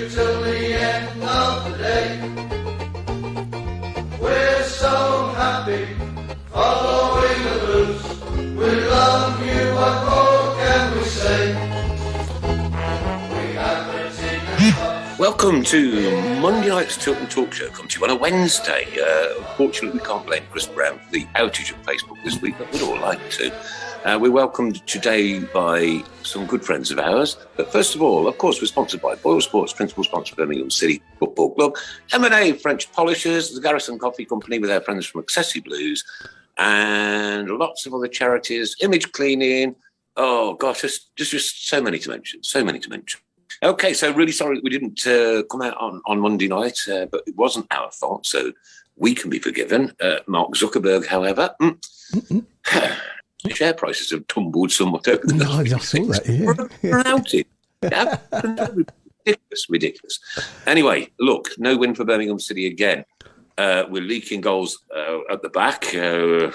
you till the end of the day. We're so happy following the blues. We love you, what more can we say? We have Welcome to Monday night's Tilton Talk Show. Come to you on a Wednesday. Unfortunately, we can't blame Chris Browne for the outage of Facebook this week, but we'd all like to. We're welcomed today by some good friends of ours. But first of all, of course, we're sponsored by Boyle Sports, principal sponsor of Birmingham City Football Club, M&A French Polishers, the Garrison Coffee Company with our friends from Accessory Blues, and lots of other charities, image cleaning. Oh, gosh, just so many to mention, Okay, so really sorry that we didn't come out on Monday night, but it wasn't our fault, so we can be forgiven. Mark Zuckerberg, however, share prices have tumbled somewhat over the last I saw that, Ridiculous. Anyway, look, no win for Birmingham City again. We're leaking goals at the back, and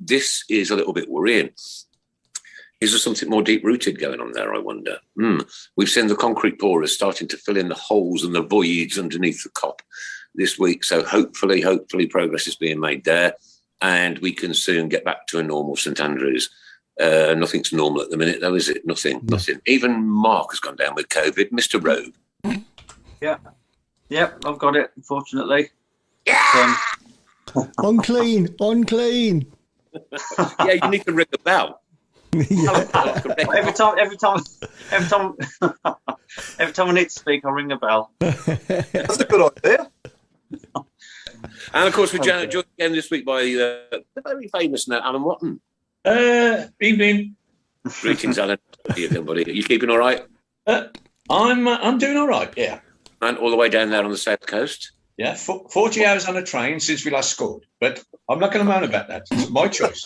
this is a little bit worrying. Is there something more deep-rooted going on there, I wonder? We've seen the concrete pourers starting to fill in the holes and the voids underneath the cop this week, so hopefully progress is being made there, and we can soon get back to a normal St Andrews. Nothing's normal at the minute, though, is it? Nothing. Even Mark has gone down with COVID. Mr. Rogue. Yeah, I've got it, unfortunately. Yeah! Unclean. Yeah, you need to ring a bell. Yeah. every time I need to speak, I'll ring a bell. That's a good idea. And of course, we're joined again this week by the very famous now, Alan Watton. Evening. Greetings, Alan. How are you doing, buddy? Are you keeping all right? I'm doing all right, yeah. And all the way down there on the south coast? Yeah, 40 hours on a train since we last scored. But I'm not going to moan about that. It's my choice.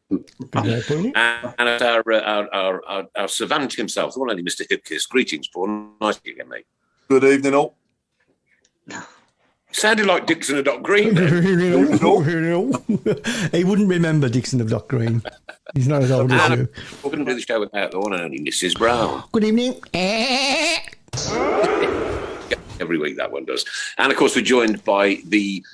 And our savant himself, the one only Mr. Hipkiss. Greetings, Paul. Nice to again, mate. Good evening, all. Sounded like Dixon of Dock Green. He wouldn't remember Dixon of Dock Green. He's not as old as you. We're going to do the show without the one and only Mrs. Browne. Good evening. Every week that one does. And of course, we're joined by the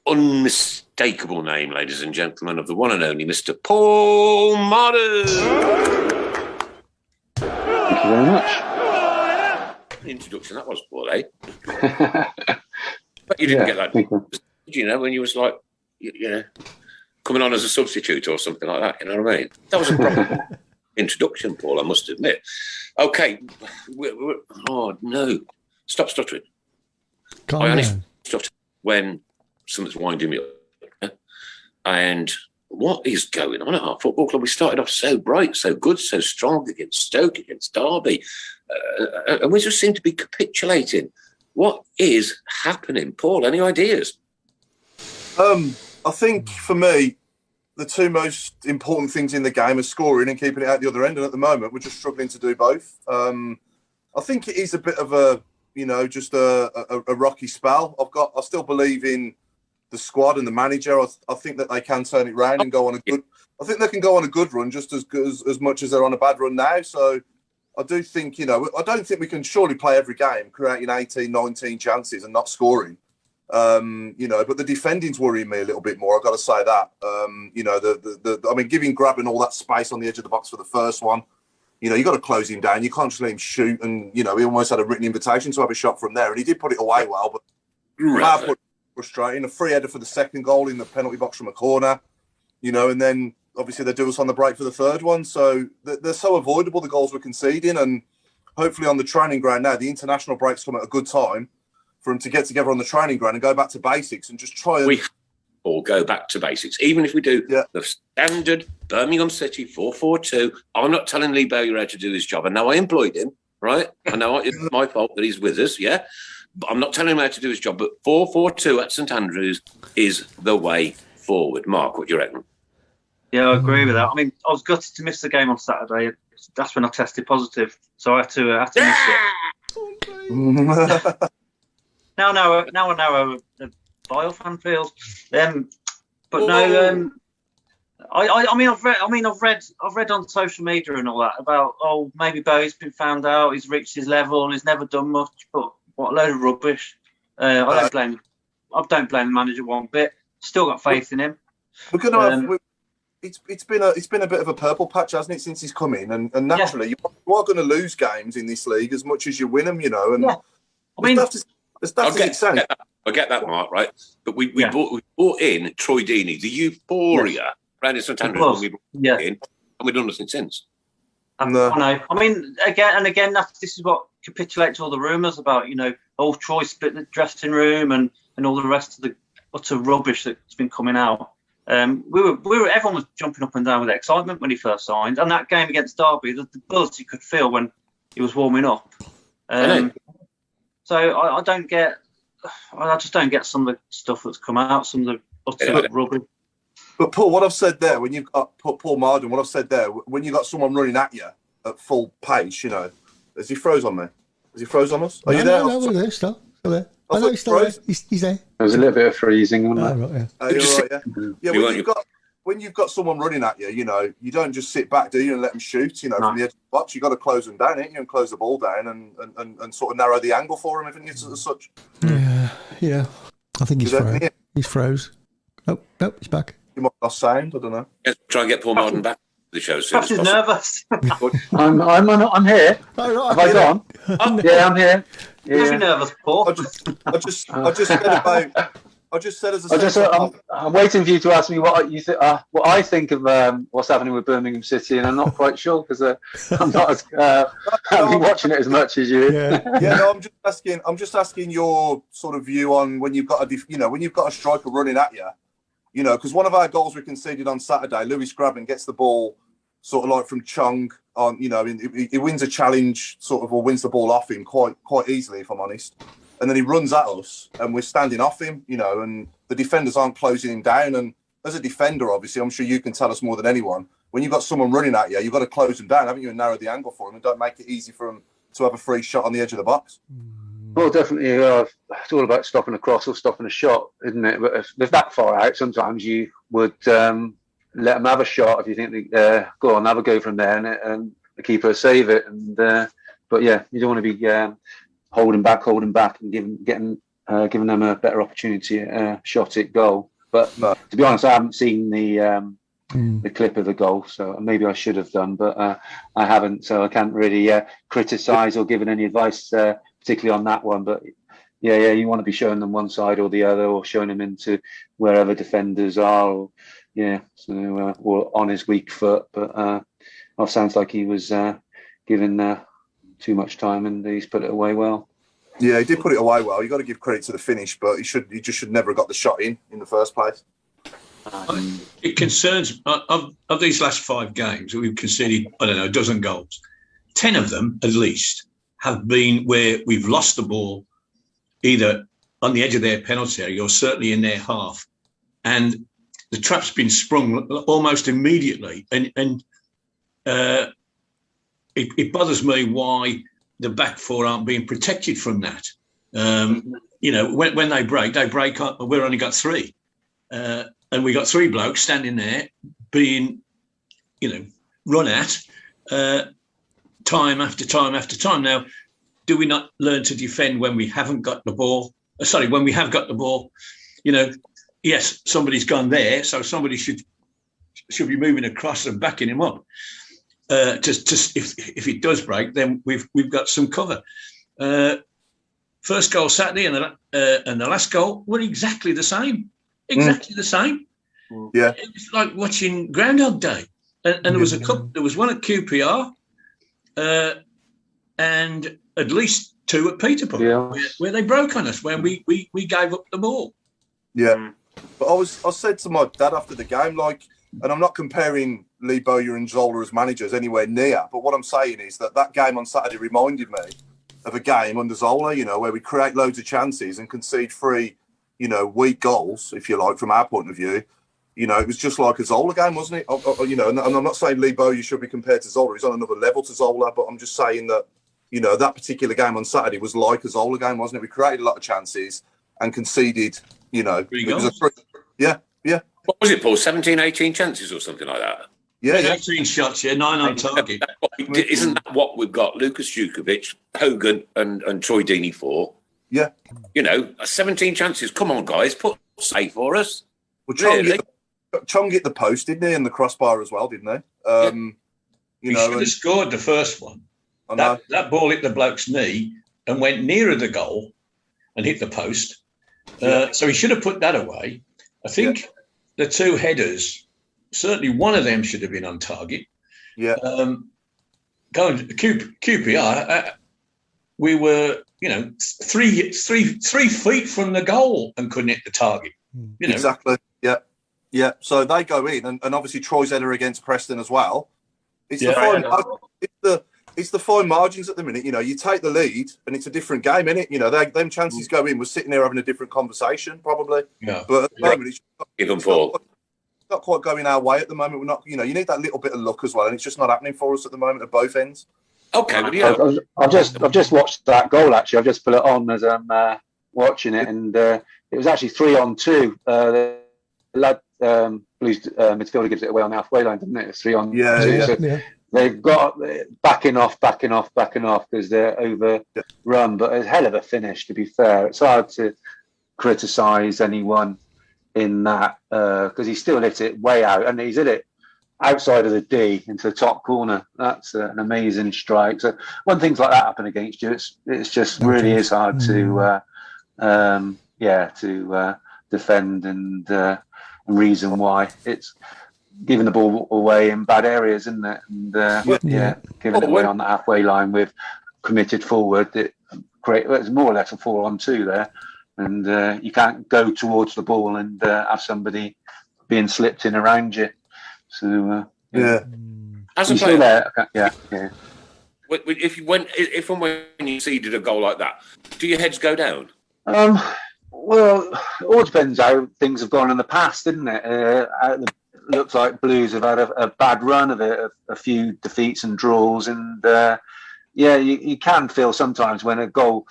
unmistakable name, ladies and gentlemen, of the one and only Mr. Paul Mardon. Thank you very much. Introduction, that was Paul, eh? But you didn't get that, did you know, when you was like, you know, coming on as a substitute or something like that, you know what I mean? That was a proper introduction, Paul, I must admit. Okay. Oh, no. Stop stuttering. Calm I only down. stutter when something's winding me up. And what is going on at our football club? We started off so bright, so good, so strong against Stoke, against Derby. And we just seem to be capitulating. What is happening? Paul, any ideas? I think for me, the two most important things in the game are scoring and keeping it out the other end. And at the moment, we're just struggling to do both. I think it is a bit of a, just a rocky spell. I still believe in the squad and the manager. I think that they can turn it round and go on a good. I think they can go on a good run just as good as much as they're on a bad run now. So I do think, I don't think we can surely play every game, creating 18, 19 chances and not scoring. But the defending's worrying me a little bit more. I've got to say that. Giving Graben all that space on the edge of the box for the first one. You got to close him down. You can't just let him shoot. And, he almost had a written invitation to have a shot from there. And he did put it away well, but frustrating. A free header for the second goal in the penalty box from a corner, and then obviously they do us on the break for the third one. So they're so avoidable, the goals we're conceding. And hopefully on the training ground now, the international breaks come at a good time for them to get together on the training ground and go back to basics and just try and... Or go back to basics. Even if we do the standard Birmingham City 4-4-2, I'm not telling Lee Bowyer how to do his job. I know I employed him, right? I know it's my fault that he's with us, yeah? But I'm not telling him how to do his job. But 4-4-2 at St Andrews is the way forward. Mark, what do you reckon? Yeah, I agree with that. I mean, I was gutted to miss the game on Saturday. That's when I tested positive. So I had to miss it. Now I know the Vile fan feels. I've read on social media and all that about maybe Bowie's been found out, he's reached his level, he's never done much, but what a load of rubbish. I don't blame the manager one bit. Still got faith in him. We're gonna it's been a bit of a purple patch, hasn't it, since he's come in, and naturally you are going to lose games in this league as much as you win them, and I get that, Mark, right? But we brought in Troy Deeney, the euphoria around in St Andrews when we brought in, and we've done nothing since. No. I know. I mean, again, this is what capitulates all the rumours about, Troy split the dressing room and all the rest of the utter rubbish that's been coming out. Everyone was jumping up and down with excitement when he first signed, and that game against Derby, the buzz you could feel when he was warming up. So I just don't get some of the stuff that's come out, some of the utter rubbish. But Paul, what I've said there, when you've got Paul Mardon, what I've said there, when you got someone running at you at full pace, has he froze on me? Has he froze on us? Are you there? No, we're there, still there. I know he's still there. He's there. There was a little bit of freezing on that. Right, yeah. When you've got someone running at you, you don't just sit back, do you, and let them shoot, from the edge of the box. You've got to close them down, and close the ball down and sort of narrow the angle for them, if it's as such. Yeah. I think he's froze. He's froze. Nope, he's back. He might have lost sound, I don't know. Let's try and get Paul Mardon back to the show soon. Perhaps he's nervous. I'm here. Oh, right, have I gone? Yeah, I'm here. Yeah. You're nervous, Paul. I just said about. I just said as a I'm waiting for you to ask me what you what I think of what's happening with Birmingham City, and I'm not quite sure because I'm not as I've been watching it as much as you. No, I'm just asking your sort of view on when you've got when you've got a striker running at you, because one of our goals we conceded on Saturday, Lewis Grabban gets the ball sort of like from Chung on, he wins a challenge sort of, or wins the ball off him quite easily, if I'm honest. And then he runs at us and we're standing off him, and the defenders aren't closing him down. And as a defender, obviously, I'm sure you can tell us more than anyone, when you've got someone running at you, you've got to close them down, haven't you, and narrow the angle for them and don't make it easy for them to have a free shot on the edge of the box. Well, definitely, it's all about stopping a cross or stopping a shot, isn't it? But if they're that far out, sometimes you would let them have a shot if you think they go on, have a go from there, and the keeper save it. And but yeah, you don't want to be holding back and giving them a better opportunity shot at goal. But to be honest, I haven't seen the clip of the goal, so maybe I should have done, but I haven't, so I can't really criticise or give any advice, particularly on that one. But yeah, you want to be showing them one side or the other, or showing them into wherever defenders are, or on his weak foot. But it sounds like he was given too much time, and he's put it away well. Yeah, he did put it away well. You got to give credit to the finish, but he just should never have got the shot in the first place. It concerns of these last 5 games we've conceded, a dozen goals. 10 of them at least have been where we've lost the ball either on the edge of their penalty area or certainly in their half, and the trap's been sprung almost immediately, and it bothers me why the back four aren't being protected from that. When they break, we've only got 3. And we got 3 blokes standing there being, run at time after time after time. Now, do we not learn to defend when we haven't got the ball? When we have got the ball, yes, somebody's gone there, so somebody should be moving across and backing him up. If it does break, then we've got some cover. First goal Saturday and the last goal were exactly the same. Exactly the same. Yeah, it was like watching Groundhog Day. And there was there was one at QPR, and at least 2 at Peterborough, where they broke on us when we gave up the ball. Yeah, but I said to my dad after the game, and I'm not comparing Lee Bowyer and Zola as managers anywhere near, but what I'm saying is that game on Saturday reminded me of a game under Zola, where we create loads of chances and concede 3, weak goals, if you like, from our point of view. It was just like a Zola game, wasn't it? And I'm not saying Lee Bowyer should be compared to Zola. He's on another level to Zola, but I'm just saying that, that particular game on Saturday was like a Zola game, wasn't it? We created a lot of chances and conceded, 3 goals. Yeah, What was it, Paul? 17, 18 chances or something like that? Yeah, 18 shots, 9 on target. Isn't that what we've got Lucas Jukovic, Hogan and Troy Deeney for? Yeah. 17 chances. Come on, guys, put save for us. Well, Chong hit the post, didn't he? And the crossbar as well, didn't they? He should have scored the first one. That ball hit the bloke's knee and went nearer the goal and hit the post. So he should have put that away. I think the two headers, certainly one of them should have been on target. Yeah. Going to QPR, we were, 3 feet from the goal and couldn't hit the target. Exactly. Yeah. Yeah. So they go in, and obviously Troy's header against Preston as well. It's the fine margins at the minute. You take the lead, and it's a different game, isn't it? Them chances go in. We're sitting there having a different conversation, probably. Yeah. But at the moment, it's not quite going our way at the moment. We're not. You need that little bit of luck as well, and it's just not happening for us at the moment at both ends. Okay, well, I've just watched that goal. Actually, I've just put it on as I'm watching it, and it was actually 3-on-2. The lad, Blues midfielder gives it away on the halfway line, didn't it? It's 3-on-2. Yeah. They've got backing off because they're overrun. But a hell of a finish, to be fair. It's hard to criticise anyone in that because he still hit it way out, and he's hit it outside of the D into the top corner. That's an amazing strike. So when things like that happen against you, it's just really is hard to defend and reason why. It's giving the ball away in bad areas, isn't it? And giving it away on the halfway line with committed forward. It's more or less a 4-on-2 there, and you can't go towards the ball and have somebody being slipped in around you. So as a player, there? If and when you seeded a goal like that, do your heads go down? Well, it all depends how things have gone in the past, didn't it? It looks like Blues have had a bad run of it, a few defeats and draws, and you can feel sometimes when a goal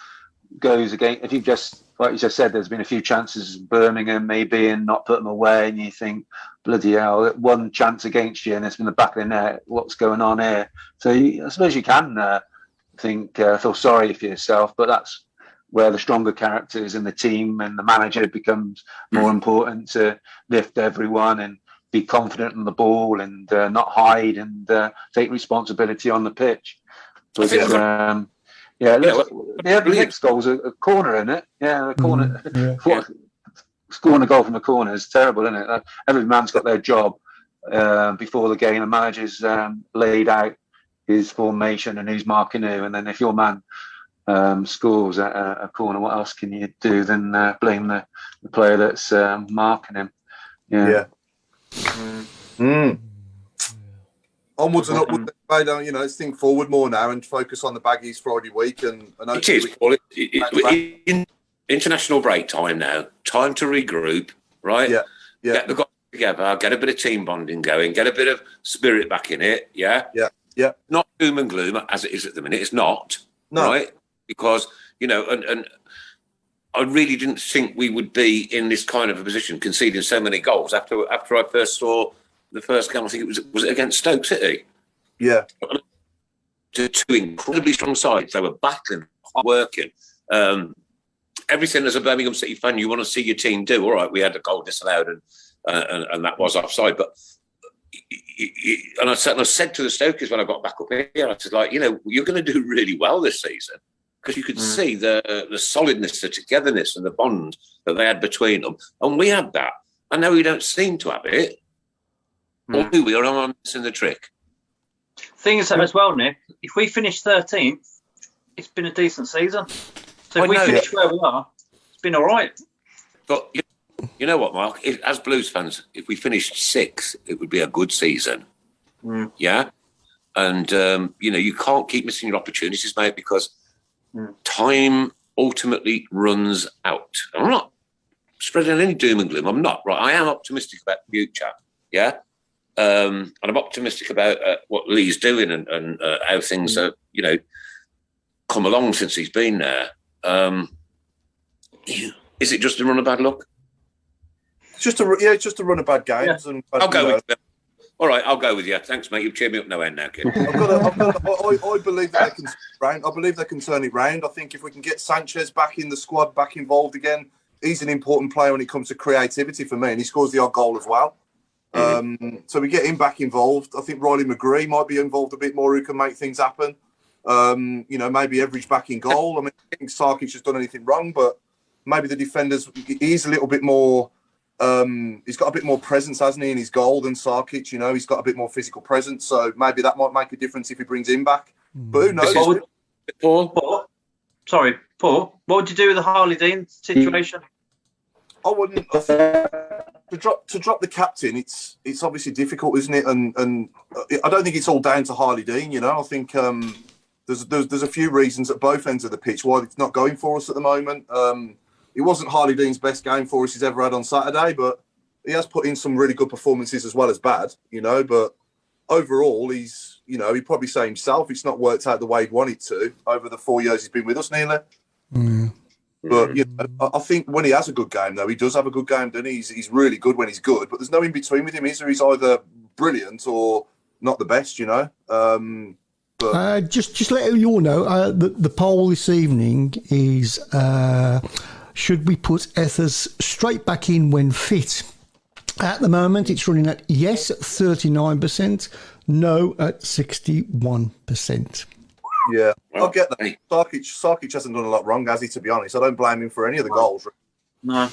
goes against. If you've just, like you just said, there's been a few chances Birmingham maybe and not put them away, and you think, bloody hell, one chance against you and it's in the back of the net. What's going on here? So I suppose you can feel sorry for yourself, but that's where the stronger characters in the team and the manager becomes more important to lift everyone and be confident on the ball and not hide and take responsibility on the pitch. But, the Hipkiss goal's a corner, isn't it? Yeah, a corner. Scoring a goal from a corner is terrible, isn't it? Every man's got their job before the game. The manager's laid out his formation and who's marking who. And then if your man scores at a corner, what else can you do than blame the player that's marking him? Yeah. Onwards and upwards. Let's think forward more now and focus on the Baggies Friday week. And it is, Paul. International break time now. Time to regroup, right? Yeah. Get the guys together, get a bit of team bonding going, get a bit of spirit back in it, yeah? Yeah. Not doom and gloom as it is at the minute. It's not, right? Because, and I really didn't think we would be in this kind of a position, conceding so many goals after I first saw the first game. I think it was against Stoke City. Yeah. Two incredibly strong sides. They were battling, working. Everything as a Birmingham City fan you want to see your team do. All right, we had a goal disallowed and that was offside. But and I said to the Stokers when I got back up here, I was like, you're going to do really well this season because you could see the solidness, the togetherness, and the bond that they had between them, and we had that. I know we don't seem to have it. Or do we? Or am I missing the trick? Thing is as well, Nick. If we finish 13th, it's been a decent season. So if we finish where we are, it's been all right. But you know what, Mark? As Blues fans, if we finished 6th, it would be a good season. Yeah? And, you can't keep missing your opportunities, mate, because time ultimately runs out. I'm not spreading any doom and gloom. I'm not, right? I am optimistic about the future, yeah? And I'm optimistic about what Lee's doing and how things are, come along since he's been there. Is it just a run of bad luck? Just to run of bad games. And I'll go with you. All right, I'll go with you. Thanks, mate. You've cheered me up no end now, kid. I believe that they can turn it round. I believe they can turn it round. I think if we can get Sanchez back in the squad, back involved again, he's an important player when it comes to creativity for me, and he scores the odd goal as well. So we get him back involved. I think Riley McGree might be involved a bit more, who can make things happen. Maybe Everidge back in goal. I mean, I think Sarkic has done anything wrong, but maybe the defenders, he's a little bit more... he's got a bit more presence, hasn't he, in his goal than Sarkic? He's got a bit more physical presence, so maybe that might make a difference if he brings him back. But who knows? Paul, what would you do with the Harley Dean situation? I wouldn't. I think to drop the captain, it's obviously difficult, isn't it? And I don't think it's all down to Harley Dean. I think there's a few reasons at both ends of the pitch why it's not going for us at the moment. It wasn't Harley Dean's best game for us he's ever had on Saturday, but he has put in some really good performances as well as bad, But overall, he'd probably say himself it's not worked out the way he'd wanted to over the 4 years he's been with us, nearly. Mm. But I think when he has a good game, though, he does have a good game, doesn't he? He's really good when he's good, but there's no in between with him, is there? He's either brilliant or not the best, But just let you all know, the poll this evening is. Should we put Ethers straight back in when fit? At the moment, it's running at yes, 39%, no at 61%. Yeah, I'll get that. Sarkic hasn't done a lot wrong, has he, to be honest? I don't blame him for any of the goals. No.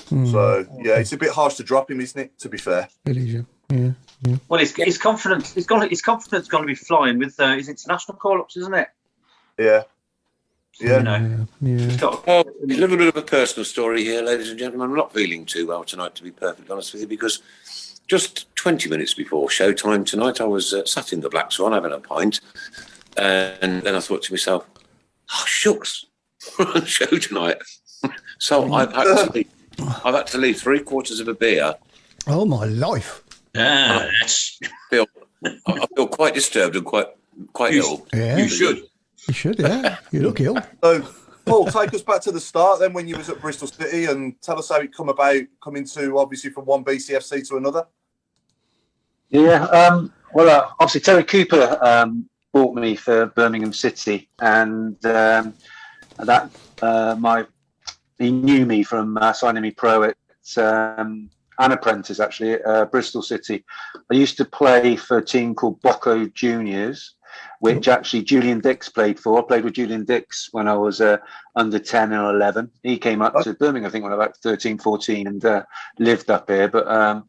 So, it's a bit harsh to drop him, isn't it, to be fair? It is, yeah. Well, his confidence is going to be flying with his international call-ups, isn't it? Yeah. Yeah. A little bit of a personal story here, ladies and gentlemen. I'm not feeling too well tonight, to be perfectly honest with you, because just 20 minutes before showtime tonight, I was sat in the Black Swan having a pint, and then I thought to myself, "Oh shucks, we're on show tonight." So I've had to leave 3/4 of a beer. Oh my life! I feel quite disturbed and quite ill. Yeah, you should. You should, yeah. You look ill. So, Paul, take us back to the start then when you was at Bristol City and tell us how it come about coming to, obviously, from one BCFC to another. Yeah, obviously Terry Cooper bought me for Birmingham City, and he knew me from signing me pro at an apprentice, actually, at Bristol City. I used to play for a team called Bocco Juniors, which actually Julian Dix played for. I played with Julian Dix when I was under 10 and 11. He came up to Birmingham, I think, when I was about 13, 14 and lived up here. But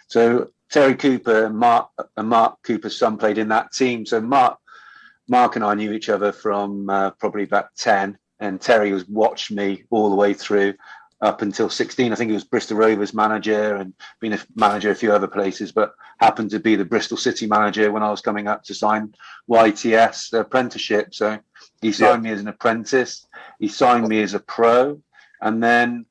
so Terry Cooper and Mark Cooper's son played in that team. So Mark and I knew each other from probably about 10, and Terry was watched me all the way through up until 16. I think he was Bristol Rovers manager and been a manager a few other places, but happened to be the Bristol City manager when I was coming up to sign YTS, the apprenticeship. So he signed me as an apprentice. He signed me as a pro. And then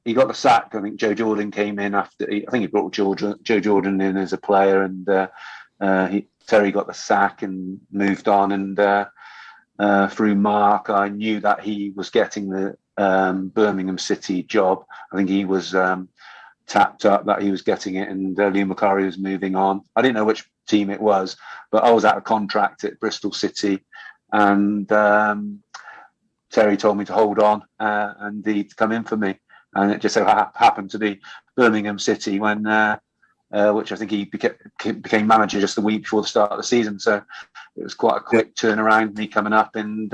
he got the sack. I think Joe Jordan came in after. I think he brought Joe Jordan in as a player, and Terry got the sack and moved on. And through Mark, I knew that he was getting the Birmingham City job. I think he was tapped up that he was getting it, and Liam Macari was moving on. I didn't know which team it was, but I was out of contract at Bristol City, and Terry told me to hold on and he'd come in for me, and it just so happened to be Birmingham City when which I think he became manager just the week before the start of the season. So it was quite a quick turnaround, me coming up and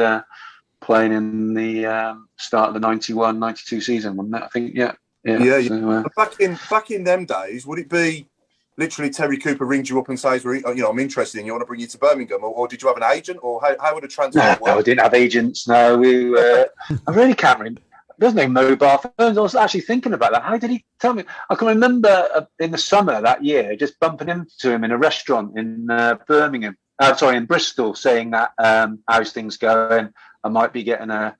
playing in the start of the 91-92 season, wasn't it? I think, yeah. So, back in them days, would it be literally Terry Cooper rings you up and says, I'm interested in you, I want to bring you to Birmingham, or did you have an agent, or how would a transfer work? No, I didn't have agents. No, I really can't remember. There's no mobile phones. I was actually thinking about that. How did he tell me? I can remember in the summer that year just bumping into him in a restaurant in Birmingham. In Bristol, saying that how's things going? I might be getting a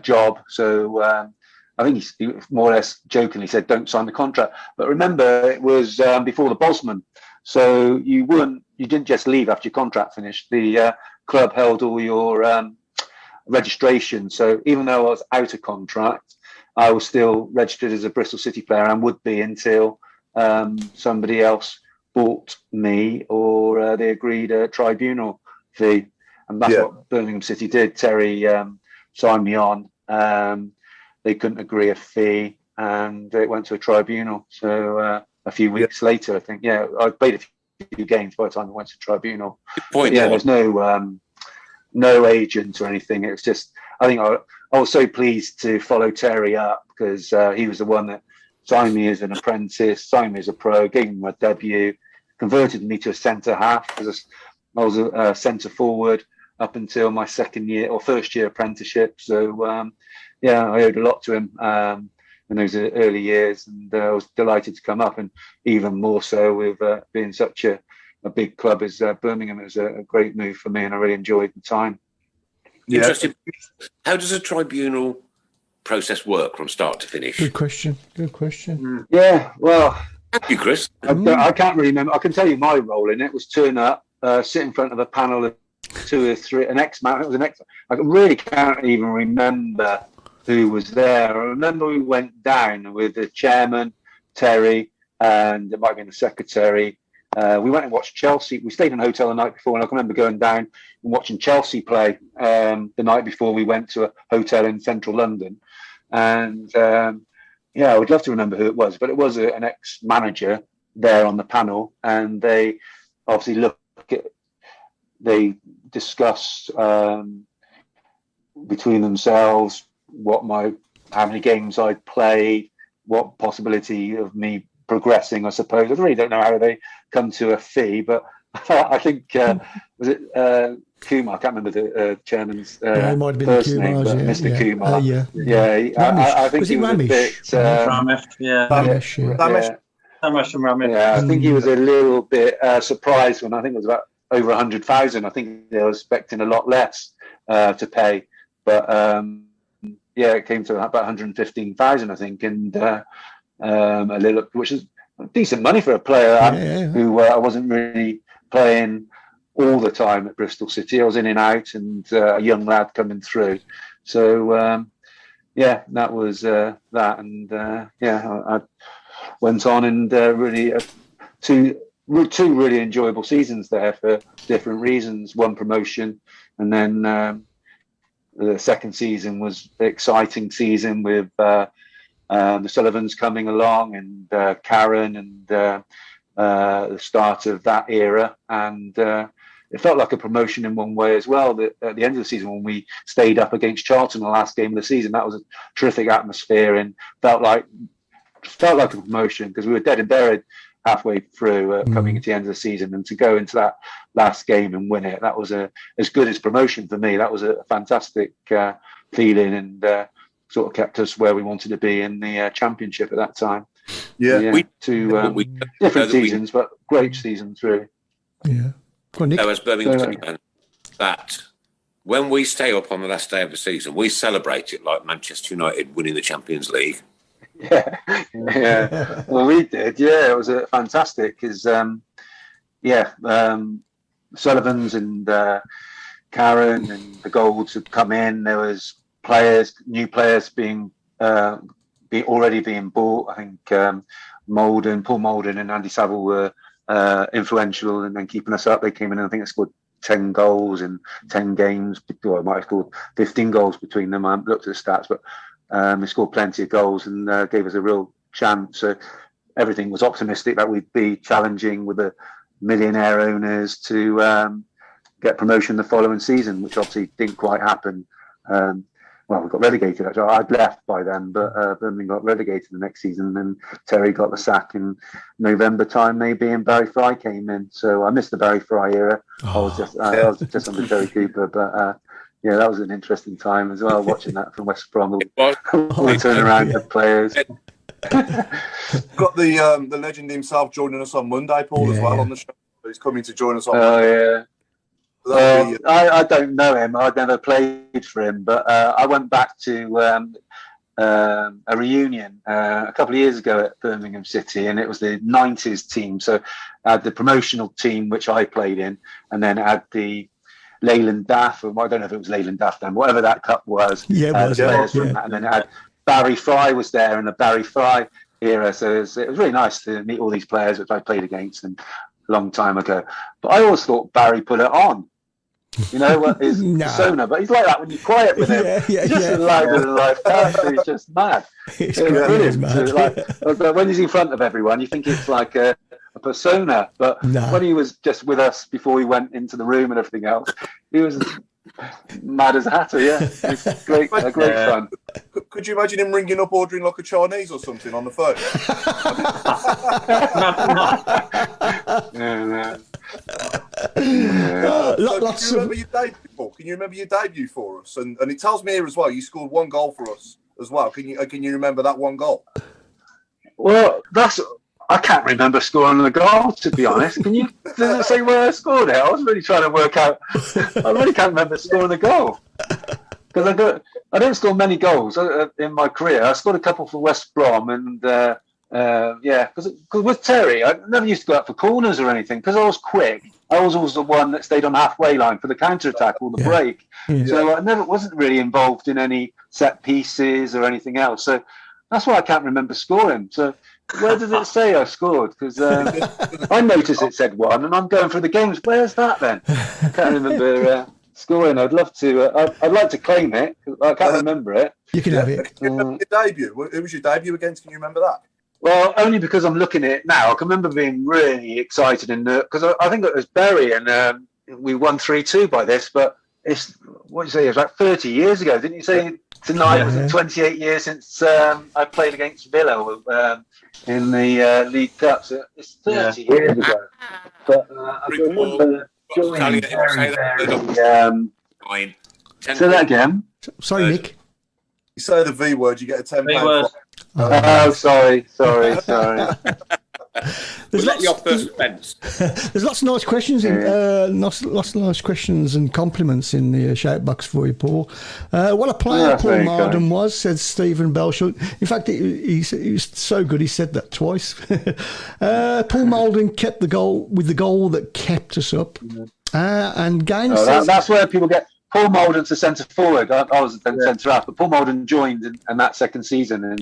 job. So I think he more or less jokingly said, "Don't sign the contract." But remember, it was before the Bosman, so you didn't just leave after your contract finished. The club held all your registration. So even though I was out of contract, I was still registered as a Bristol City player and would be until somebody else bought me or they agreed a tribunal fee. And that's what Birmingham City did. Terry signed me on. They couldn't agree a fee and it went to a tribunal. So a few weeks later, I think, I played a few games by the time I went to tribunal. There's no agent or anything. It was just, I think I was so pleased to follow Terry up because he was the one that signed me as an apprentice, signed me as a pro, gave me my debut, converted me to a centre half because I was a centre forward up until my first year apprenticeship. So I owed a lot to him in those early years, and I was delighted to come up, and even more so with being such a big club as Birmingham. It was a great move for me, and I really enjoyed the time. Interesting. How does a tribunal process work from start to finish? Good question. Yeah, well, Thank you, Chris. I can't really remember. I can tell you my role in it was turn up, sit in front of a panel of 2 or 3, an ex-man. It was an ex. I really can't even remember who was there. I remember we went down with the chairman, Terry, and it might have been the secretary. We went and watched Chelsea. We stayed in a hotel the night before, and I can remember going down and watching Chelsea play the night before we went to a hotel in central London. And I would love to remember who it was, but it was an ex-manager there on the panel, and they obviously they discussed between themselves how many games I'd played, what possibility of me progressing, I suppose. I really don't know how they come to a fee, but I think was it Kumar? I can't remember the chairman's it might have been first name, but Mr. Kumar. I think he was a bit. Ramesh. I think he was a little bit surprised when I think it was about over 100,000. I think they were expecting a lot less to pay, but it came to about 115,000, I think, and which is decent money for a player who I wasn't really playing all the time at Bristol City. I was in and out, and a young lad coming through. So that was that, and I went on and really two really enjoyable seasons there for different reasons. One promotion, and then the second season was an exciting season with the Sullivans coming along, and Karen, and the start of that era. And it felt like a promotion in one way as well. That at the end of the season, when we stayed up against Charlton the last game of the season, that was a terrific atmosphere and felt like a promotion, because we were dead and buried halfway through coming into the end of the season, and to go into that last game and win it, that was as good as promotion for me. That was a fantastic feeling, and sort of kept us where we wanted to be in the championship at that time. Different seasons, but great seasons, really. As Birmingham City fans, that when we stay up on the last day of the season, we celebrate it like Manchester United winning the Champions League. Well, we did. It was fantastic because Sullivans and Karen and the Golds had come in. There was new players being bought. I think Paul Mardon and Andy Saville were influential in then keeping us up. They came in and I think they scored 10 goals in 10 games. Well, I might have scored 15 goals between them. I haven't looked at the stats, but they scored plenty of goals and gave us a real chance. So everything was optimistic that we'd be challenging with the millionaire owners to get promotion the following season, which obviously didn't quite happen. We got relegated. Actually, I'd left by then, but Birmingham got relegated the next season. And then Terry got the sack in November time, maybe, and Barry Fry came in. So I missed the Barry Fry era. I was just under Terry Cooper, but that was an interesting time as well, watching that from West Brom. The turn around of players. Got the legend himself joining us on Monday, Paul, as well on the show. He's coming to join us on Monday. I don't know him. I'd never played for him, but I went back to a reunion a couple of years ago at Birmingham City, and it was the 90s team. So I had the promotional team, which I played in, and then I had the Leyland Daff, I don't know if it was Leyland Daff then, whatever that cup was. It was. From that, and then I had Barry Fry was there in the Barry Fry era. So it was really nice to meet all these players which I played against them a long time ago. But I always thought Barry put it on. You know what his persona, but he's like that when you're quiet with him. He's just a larger than life character. He's just mad. It's brilliant. Mad. When he's in front of everyone, you think it's like a persona, but when he was just with us before we went into the room and everything else, he was mad as a hatter. Yeah, it's great fun. Could you imagine him ringing up ordering like a Chinese or something on the phone? Can you remember your debut for us? And it tells me here as well, you scored 1 goal for us as well. Can you remember that 1 goal? Well, I can't remember scoring a goal, to be honest. Does it say where I scored it? I was really trying to work out. I really can't remember scoring a goal. Because I didn't score many goals in my career. I scored a couple for West Brom, and because with Terry, I never used to go out for corners or anything because I was quick. I was always the one that stayed on the halfway line for the counter attack or the break. Yeah. So I wasn't really involved in any set pieces or anything else. So that's why I can't remember scoring. So where does it say I scored? Because I noticed it said 1, and I'm going through the games. Where's that then? I can't remember scoring. I'd love to. I'd like to claim it. I can't remember it. You can have it. Can you remember your debut? Who was your debut against? Can you remember that? Well, only because I'm looking at it now. I can remember being really excited because I think it was Bury, and we won 3-2 by this. But it's what you say? It was like 30 years ago, didn't you say? Tonight was it 28 years since I played against Villa in the League Cup. So it's 30 years ago. But I can remember joining very. Say that again. Sorry, Nick. You say the V word, you get a £10. Oh, sorry. There's lots of nice questions lots of nice questions and compliments in the shout box for you, Paul. What a player Paul Mardon was, said Stephen Belshut. In fact, he was so good he said that twice. Paul Mardon kept the goal that kept us up. And Gaines says, that's where people get. Paul Mardon's the centre forward. I was the centre half, but Paul Mardon joined in that second season, and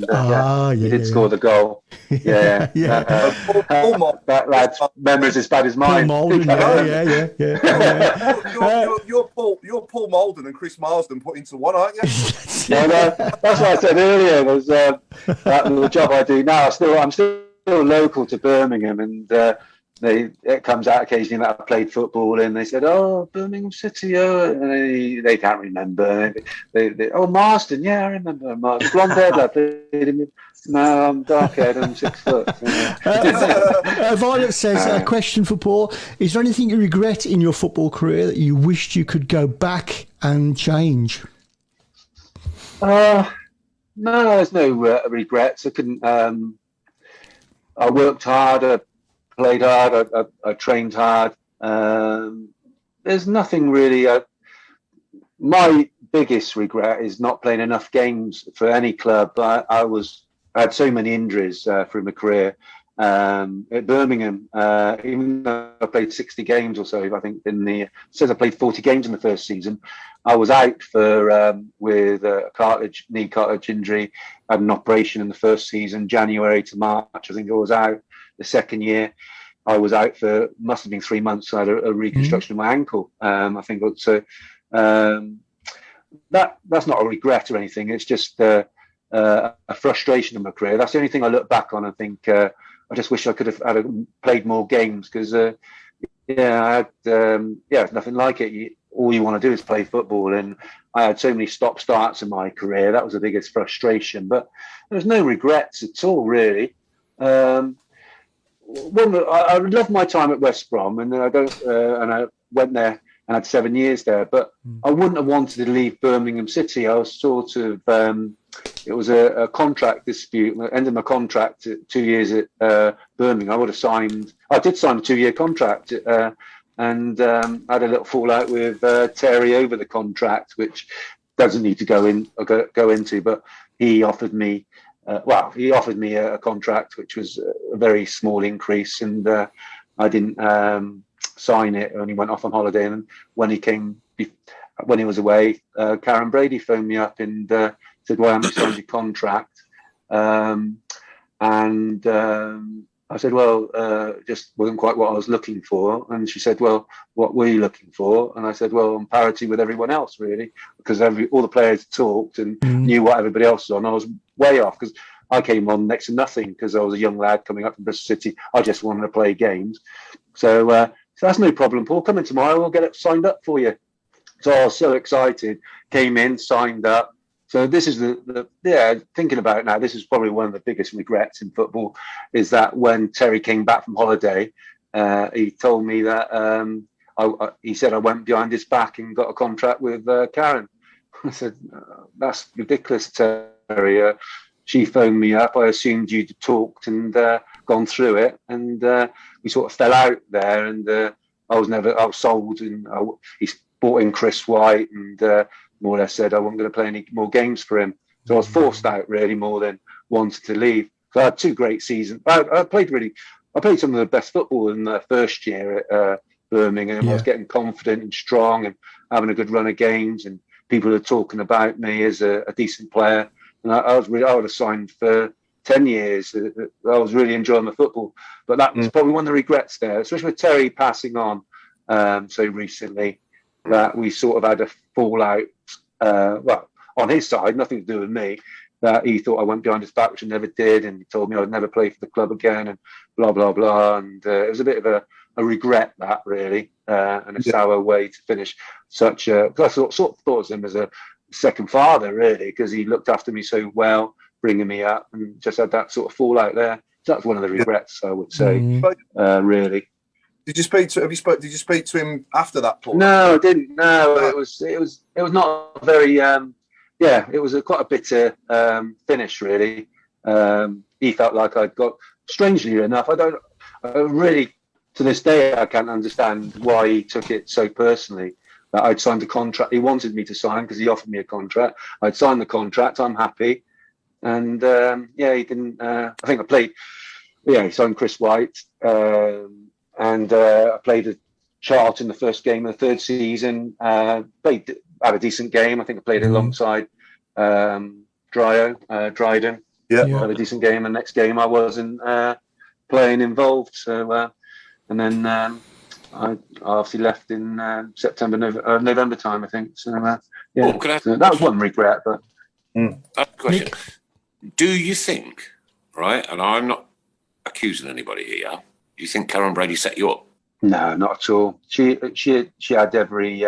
he did score the goal. Yeah. That lad's memory's as bad as mine. Paul Mardon, You're Paul Mardon and Chris Marsden put into one, aren't you? That's what I said earlier. Was that the job I do now? I'm still local to Birmingham, and. It comes out occasionally that I played football, and they said, "Oh, Birmingham City," and they can't remember. Marsden, yeah, I remember Marsden. Blonde-haired lad. No, I'm dark-haired. I'm 6 foot. Violet says, a question for Paul: is there anything you regret in your football career that you wished you could go back and change? No, there's no regrets. I couldn't. I worked hard. Played hard, I trained hard. There's nothing really. My biggest regret is not playing enough games for any club. I had so many injuries through my career. At Birmingham, even though I played 60 games or so, I think it says I played 40 games in the first season. I was out with a knee cartilage injury. I had an operation in the first season, January to March. I think I was out. The second year, I was out must have been 3 months. I had a reconstruction of my ankle. I think so. That's not a regret or anything. It's just a frustration in my career. That's the only thing I look back on and think I just wish I could have played more games because I had nothing like it. All you want to do is play football, and I had so many stop-starts in my career. That was the biggest frustration. But there's no regrets at all, really. I loved my time at West Brom, and I went there and had 7 years there. But I wouldn't have wanted to leave Birmingham City. I was sort of it was a contract dispute. I ended my contract at 2 years at Birmingham. I did sign a 2-year contract, and had a little fallout with Terry over the contract, which doesn't need to go into. But he offered me. He offered me a contract, which was a very small increase, and I didn't sign it. I only went off on holiday, and when he was away, Karen Brady phoned me up and said, "Why haven't you signed your contract?" I said, "Well, just wasn't quite what I was looking for." And she said, "Well, what were you looking for?" And I said, "Well, on parity with everyone else, really, because all the players talked and knew what everybody else was on. I was way off because I came on next to nothing because I was a young lad coming up from Bristol City. I just wanted to play games. So that's no problem, Paul. Come in tomorrow. We'll get it signed up for you." So I was so excited. Came in, signed up. So this is thinking about it now, this is probably one of the biggest regrets in football, is that when Terry came back from holiday, he told me that he said I went behind his back and got a contract with Karen. I said, "That's ridiculous, Terry. She phoned me up. I assumed you'd talked and gone through it, and we sort of fell out there. And I was sold, and he brought in Chris White, and more or less said I wasn't going to play any more games for him. So I was forced out really more than wanted to leave. So I had 2 great seasons. I played some of the best football in the first year at Birmingham. Yeah. I was getting confident and strong and having a good run of games, and people are talking about me as a decent player. And I would have signed for 10 years. I was really enjoying the football. But that was probably one of the regrets there, especially with Terry passing on so recently, that we sort of had a fallout. Well, on his side, nothing to do with me, that he thought I went behind his back, which I never did, and he told me I'd never play for the club again, and blah, blah, blah. And it was a bit of a regret, that, really, and a sour way to finish such a... I sort of thought of him as a second father, really, because he looked after me so well, bringing me up, and just had that sort of fallout there. So that's one of the regrets, I would say, really. Did you speak to him after that, Paul? No, I didn't. No, it was not very. It was quite a bitter finish, really. He felt like I'd got. Strangely enough, I really to this day I can't understand why he took it so personally. That I'd signed a contract. He wanted me to sign because he offered me a contract. I'd signed the contract. I'm happy, and he didn't. I think I played. Yeah, he signed Chris White. And I played a chart in the first game of the 3rd season. Had a decent game. I think I played alongside Dryden. Yeah, had a decent game. And next game I wasn't playing involved. So, and then I obviously left in November time, I think. So, so that was one regret. But question: do you think, right? And I'm not accusing anybody here. Do you think Karen Brady set you up? No, not at all. She had every.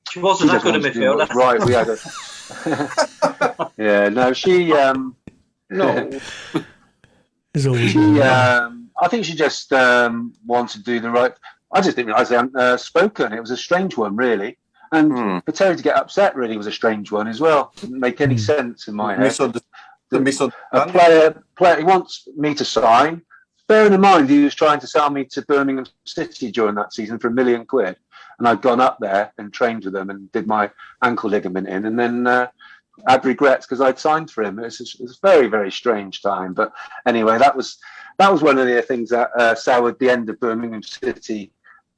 She wasn't that good a midfielder. Right, we had a. Yeah, no, she. No. I think she just wanted to do the right. I just didn't realise they hadn't spoken. It was a strange one, really. And for Terry to get upset really was a strange one as well. Didn't make any sense in my head. A player, he wants me to sign. Bearing in mind, he was trying to sell me to Birmingham City during that season for £1 million, and I'd gone up there and trained with them and did my ankle ligament in, and then had regrets because I'd signed for him. It was a very, very strange time. But anyway, that was one of the things that soured the end of Birmingham City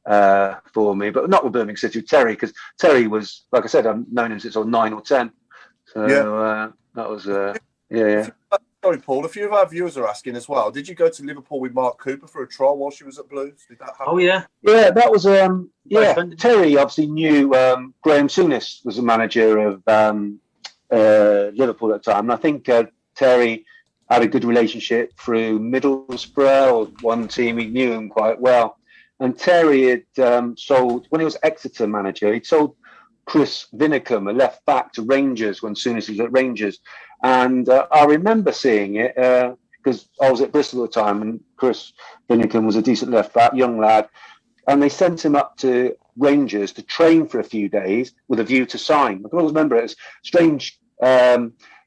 for me, but not with Birmingham City, with Terry, because Terry was, like I said, I've known him since I was 9 or 10. So that was, Sorry, Paul, a few of our viewers are asking as well. Did you go to Liverpool with Mark Cooper for a trial while she was at Blues? Did that happen? Oh, yeah. Yeah, that was, Terry obviously knew Graham Souness was the manager of Liverpool at the time. And I think Terry had a good relationship through Middlesbrough, or one team. He knew him quite well. And Terry had sold, when he was Exeter manager, he'd sold Chris Vinicum, a left back, to Rangers when Souness was at Rangers. And I remember seeing it because I was at Bristol at the time, and Chris Vinicum was a decent left back, young lad. And they sent him up to Rangers to train for a few days with a view to sign. I can always remember it was a strange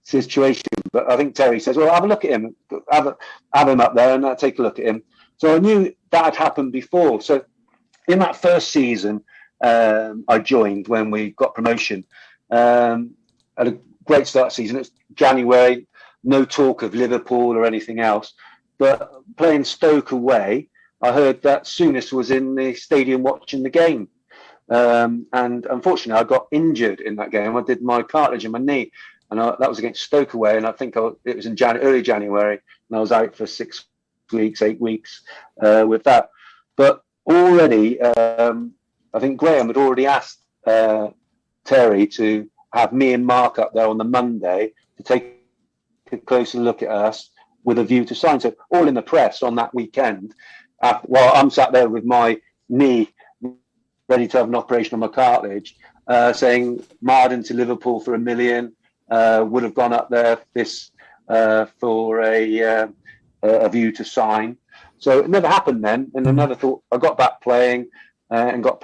situation, but I think Terry says, well, have a look at him, have him up there and take a look at him. So I knew that had happened before. So in that first season, I joined when we got promotion. Had a great start season. It's January, no talk of Liverpool or anything else. But playing Stoke away, I heard that Souness was in the stadium watching the game. And unfortunately, I got injured in that game. I did my cartilage in my knee. and that was against Stoke away, and I think it was in early January, and I was out for 6 weeks, 8 weeks with that. But already, I think Graham had already asked Terry to have me and Mark up there on the Monday to take a closer look at us with a view to sign. So all in the press on that weekend, while I'm sat there with my knee ready to have an operation on my cartilage, saying Mardon to Liverpool for $1 million, would have gone up there for a view to sign. So it never happened then, and I never thought. I got back playing and got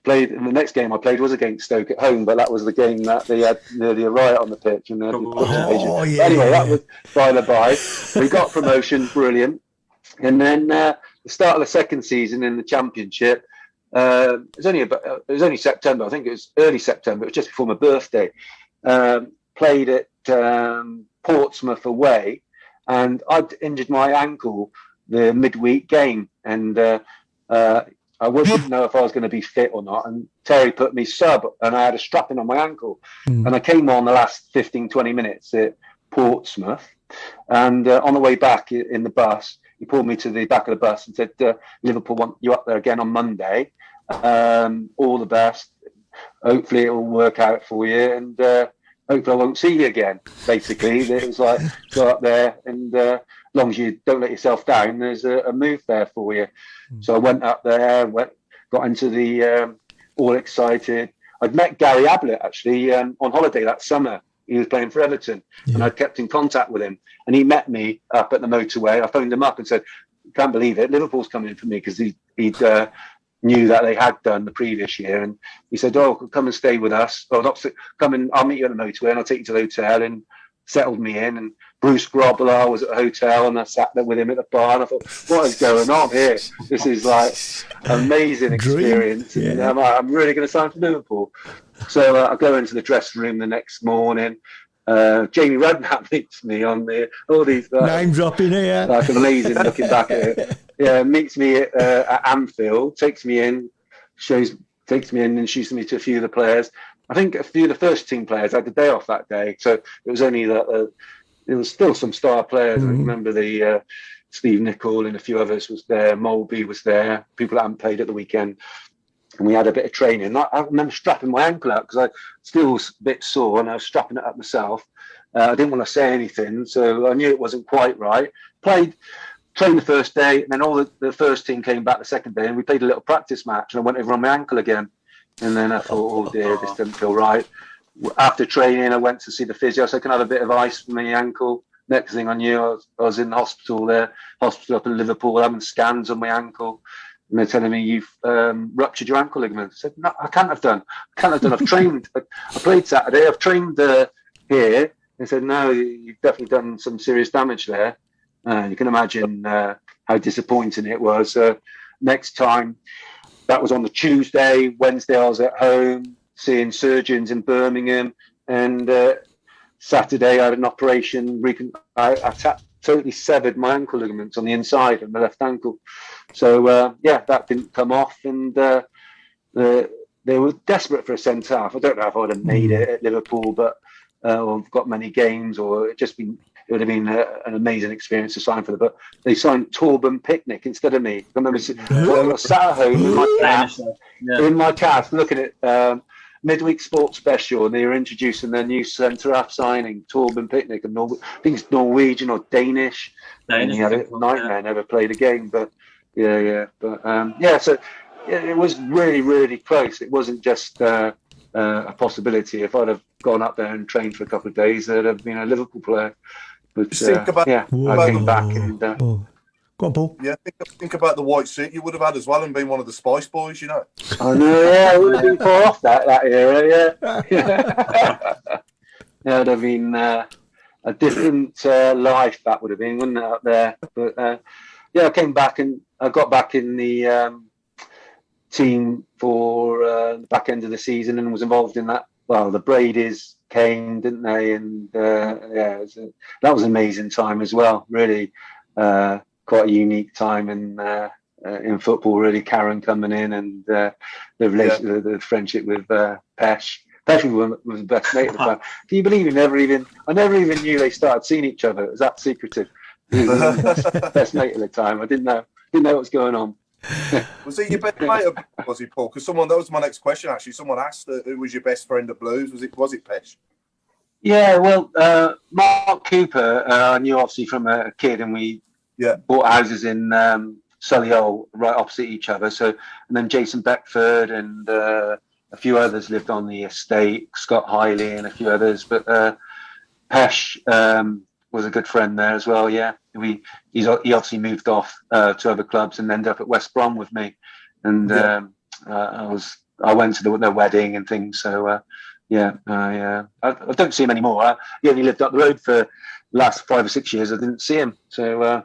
played. In the next game I played was against Stoke at home, but that was the game that they had nearly a riot on the pitch. And anyway, that was by the by. We got promotion, brilliant, and then the start of the second season in the Championship. It was only September. I think it was early September. It was just before my birthday. Played at Portsmouth away, and I'd injured my ankle the midweek game, and I wouldn't know if I was going to be fit or not. And Terry put me sub, and I had a strapping on my ankle, and I came on the last 15, 20 minutes at Portsmouth, and on the way back in the bus, he pulled me to the back of the bus and said, Liverpool want you up there again on Monday. All the best. Hopefully it will work out for you, and hopefully I won't see you again. Basically, it was like, go up there, and as long as you don't let yourself down, there's a move there for you. So I went up there, got into the all excited. I'd met Gary Ablett actually on holiday that summer. He was playing for Everton, and I'd kept in contact with him. And he met me up at the motorway. I phoned him up and said, "Can't believe it, Liverpool's coming in for me," because he'd knew that they had done the previous year. And he said, "Oh, come and stay with us. Well, come and I'll meet you at the motorway, and I'll take you to the hotel." And settled me in. And Bruce Grobbelaar was at the hotel, and I sat there with him at the bar. And I thought, what is going on here? This is like amazing experience. And I'm really going to sign for Liverpool. So I go into the dressing room the next morning. Jamie Redknapp meets me on all these name dropping here. Like amazing looking back at it. Yeah, meets me at Anfield, takes me in, takes me in and introduces me to a few of the players. I think a few of the first team players had the day off that day, so it was only that there was still some star players. I remember the Steve Nicol and a few others was there. Molby was there. People that hadn't played at the weekend, and we had a bit of training. I remember strapping my ankle out because I still was a bit sore, and I was strapping it up myself. I didn't want to say anything, so I knew it wasn't quite right. Trained the first day, and then all the first team came back the second day, and we played a little practice match, and I went over on my ankle again. And then I thought, oh dear, this doesn't feel right. After training, I went to see the physio, so I can have a bit of ice for my ankle. Next thing I knew, I was in the hospital up in Liverpool, having scans on my ankle. And they're telling me, you've ruptured your ankle ligament. I said, no, I can't have done. I've trained. I played Saturday. I've trained here. They said, no, you've definitely done some serious damage there. You can imagine how disappointing it was. Next time, that was on the Tuesday. Wednesday, I was at home seeing surgeons in Birmingham. And Saturday, I had an operation. I totally severed my ankle ligaments on the inside of my left ankle. So, that didn't come off. And they were desperate for a centre-half. I don't know if I would have made it at Liverpool, but I've got many games, or it would have been an amazing experience to sign for them. But they signed Torben Picnic instead of me. I remember I was sat at home in my cast looking at Midweek Sports Special, and they were introducing their new centre-half signing, Torben Picnic. And I think it's Norwegian or Danish. And he had a nightmare, never played a game. But so it was really, really close. It wasn't just a possibility. If I'd have gone up there and trained for a couple of days, I'd have been a Liverpool player. But I came back and. Go on, Paul. Yeah, think about the white suit you would have had as well, and been one of the Spice Boys, you know. I know, yeah, it would have been far off that era, yeah. It would have been a different life, that would have been, wouldn't it, up there? But I came back and I got back in the team for the back end of the season and was involved in that. Well, the Brady's came, didn't they? And that was an amazing time as well. Really, quite a unique time in football. Really, Karen coming in and the relationship, the friendship with Pesh Pesh was the best mate at the time. Can you believe I never even knew they started seeing each other. It was that secretive. He was the best mate at the time. I didn't know what was going on. Was he your best mate? Was he, Paul? Because that was my next question. Actually, someone asked who was your best friend at Blues. Was it Pesh? Yeah, well, Mark Cooper, I knew obviously from a kid, and we bought houses in Solihull right opposite each other. So, and then Jason Beckford and a few others lived on the estate, Scott Hiley and a few others. But Pesh was a good friend there as well. Yeah, he obviously moved off to other clubs and ended up at West Brom with me, and I went to their wedding and things. So I don't see him anymore. He only lived up the road for the last 5 or 6 years. I didn't see him. So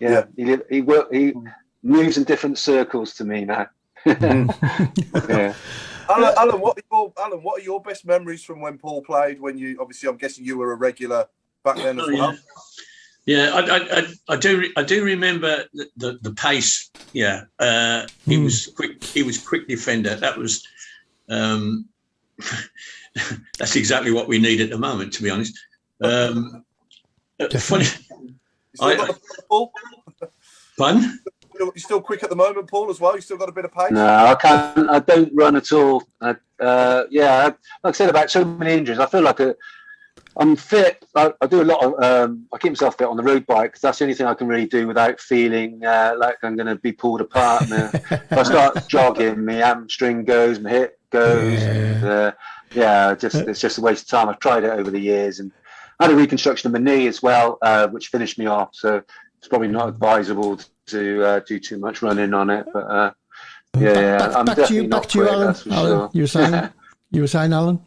he moves in different circles to me now. Yeah. Alan, what are your best memories from when Paul played? When you obviously, I'm guessing you were a regular back then as well. Yeah, I do remember the pace. Yeah, he was quick. He was quick defender. That was that's exactly what we need at the moment, to be honest. Funny. Pardon? You're still quick at the moment, Paul, as well. You still got a bit of pace. No, I can't. I don't run at all. Like I said about so many injuries, I feel like I'm fit. I do a lot of. I keep myself fit on the road bike because that's the only thing I can really do without feeling like I'm going to be pulled apart. If I start jogging, my hamstring goes, my hip goes. It's just a waste of time. I've tried it over the years, and I had a reconstruction of my knee as well, which finished me off. So it's probably not advisable to do too much running on it. But I'm definitely not quick, Alan. that's for sure. You were saying, Alan?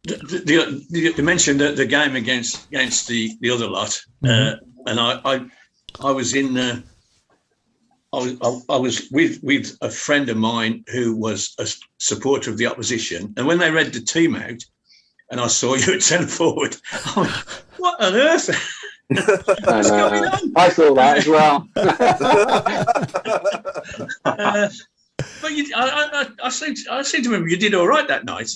You mentioned the game against the other lot, and I was in. I was with a friend of mine who was a supporter of the opposition, and when they read the team out, and I saw you at centre forward, I went, "What on earth?" What's going on? I thought that as well. But I seem to remember you did all right that night.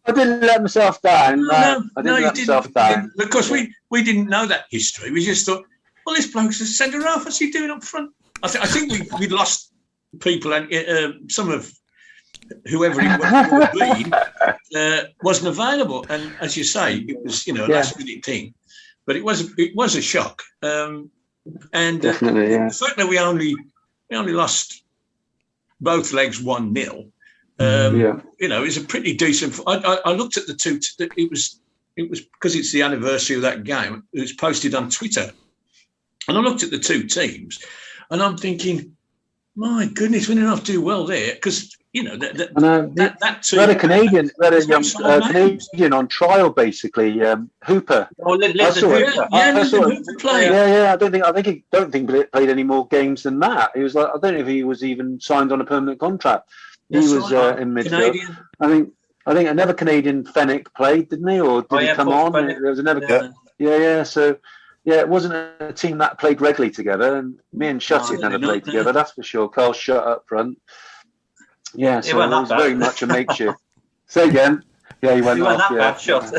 I didn't let myself down. I didn't let myself down. Because we didn't know that history. We just thought, well, this bloke's a centre half. What's he doing up front? I think we'd lost people, and some of whoever it would have been wasn't available. And as you say, it was a last minute thing. But it was a shock, and definitely, the fact that we only lost both legs 1-0, is a pretty decent. I looked at the two. It was because it's the anniversary of that game. It was posted on Twitter, and I looked at the two teams, and I'm thinking, my goodness, we didn't have to do well there because. That we had a Canadian, Canadian on trial basically, Hooper. Oh, Hooper play. Yeah. I don't think he played any more games than that. He was like, I don't know if he was even signed on a permanent contract. He was in midfield. Canadian. I think another Canadian, Fenwick, played, didn't he? Or did he come on? There was another. Yeah. So. Yeah, it wasn't a team that played regularly together, and me and Shutty never played together. That's for sure. Carl Shutt up front. Yeah, so it was very much a makeshift. Say again. Yeah, he went off. Bad shot.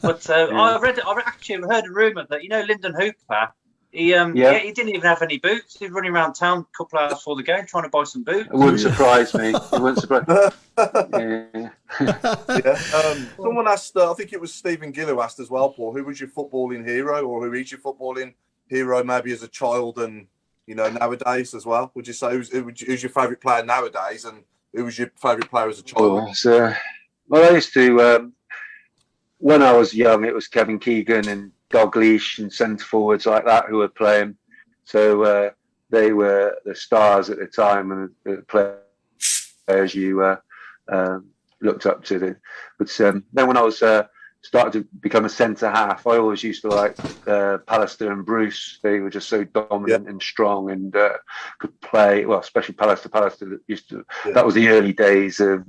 But I heard a rumour that Lyndon Hooper. He didn't even have any boots. He was running around town a couple hours before the game trying to buy some boots. It wouldn't surprise me. It wouldn't surprise me. Someone asked, I think it was Stephen Gill who asked as well, Paul, who was your footballing hero, or who is your footballing hero maybe as a child and nowadays as well? Would you say who's your favourite player nowadays, and who was your favourite player as a child? I used to, when I was young, it was Kevin Keegan and Dalglish and centre forwards like that who were playing. So they were the stars at the time and the players you looked up to. But then when I was started to become a centre half, I always used to like Pallister and Bruce. They were just so dominant and strong and could play. Well, especially Pallister. Pallister used to. That was the early days of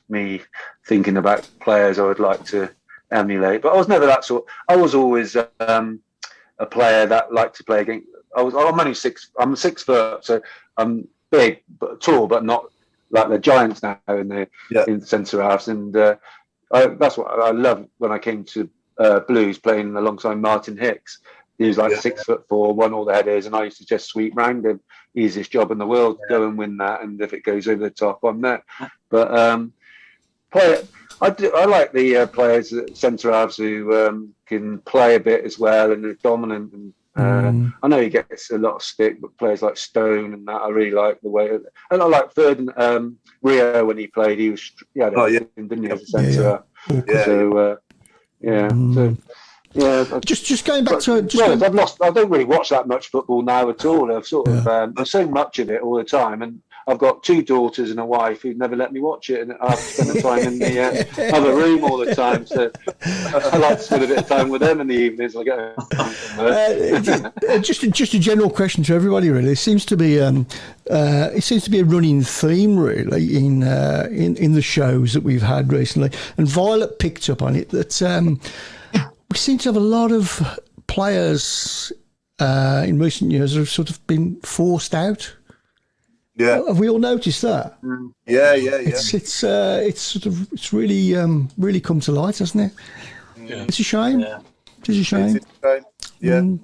me thinking about players I would like to emulate. But I was never that sort. I was always a player that liked to play against. I'm only 6. I'm 6 foot, so I'm big, but tall, but not like the giants now in the centre halves, and that's what I love when I came to Blues, playing alongside Martin Hicks. He was like 6'4", won all the headers, and I used to just sweep round him. Easiest job in the world, go and win that, and if it goes over the top, I'm there. But I like the players, centre halves who can play a bit as well and are dominant. And I know he gets a lot of stick, but players like Stone and that, I really like the way. And I like Rio when he played. He was didn't he, as a centre half? Just going back to I don't really watch that much football now at all. I've sort of there's so much of it all the time, and I've got 2 daughters and a wife who never let me watch it, and I have to spend the time in the other room all the time. So I like to spend a bit of time with them in the evenings. I get home. Just a general question to everybody. Really, it seems to be a running theme, really, in the shows that we've had recently. And Violet picked up on it that we seem to have a lot of players in recent years who have sort of been forced out. Yeah, have we all noticed that? Yeah. It's really come to light, hasn't it? Yeah. It's a shame. Yeah. It's a shame. Yeah.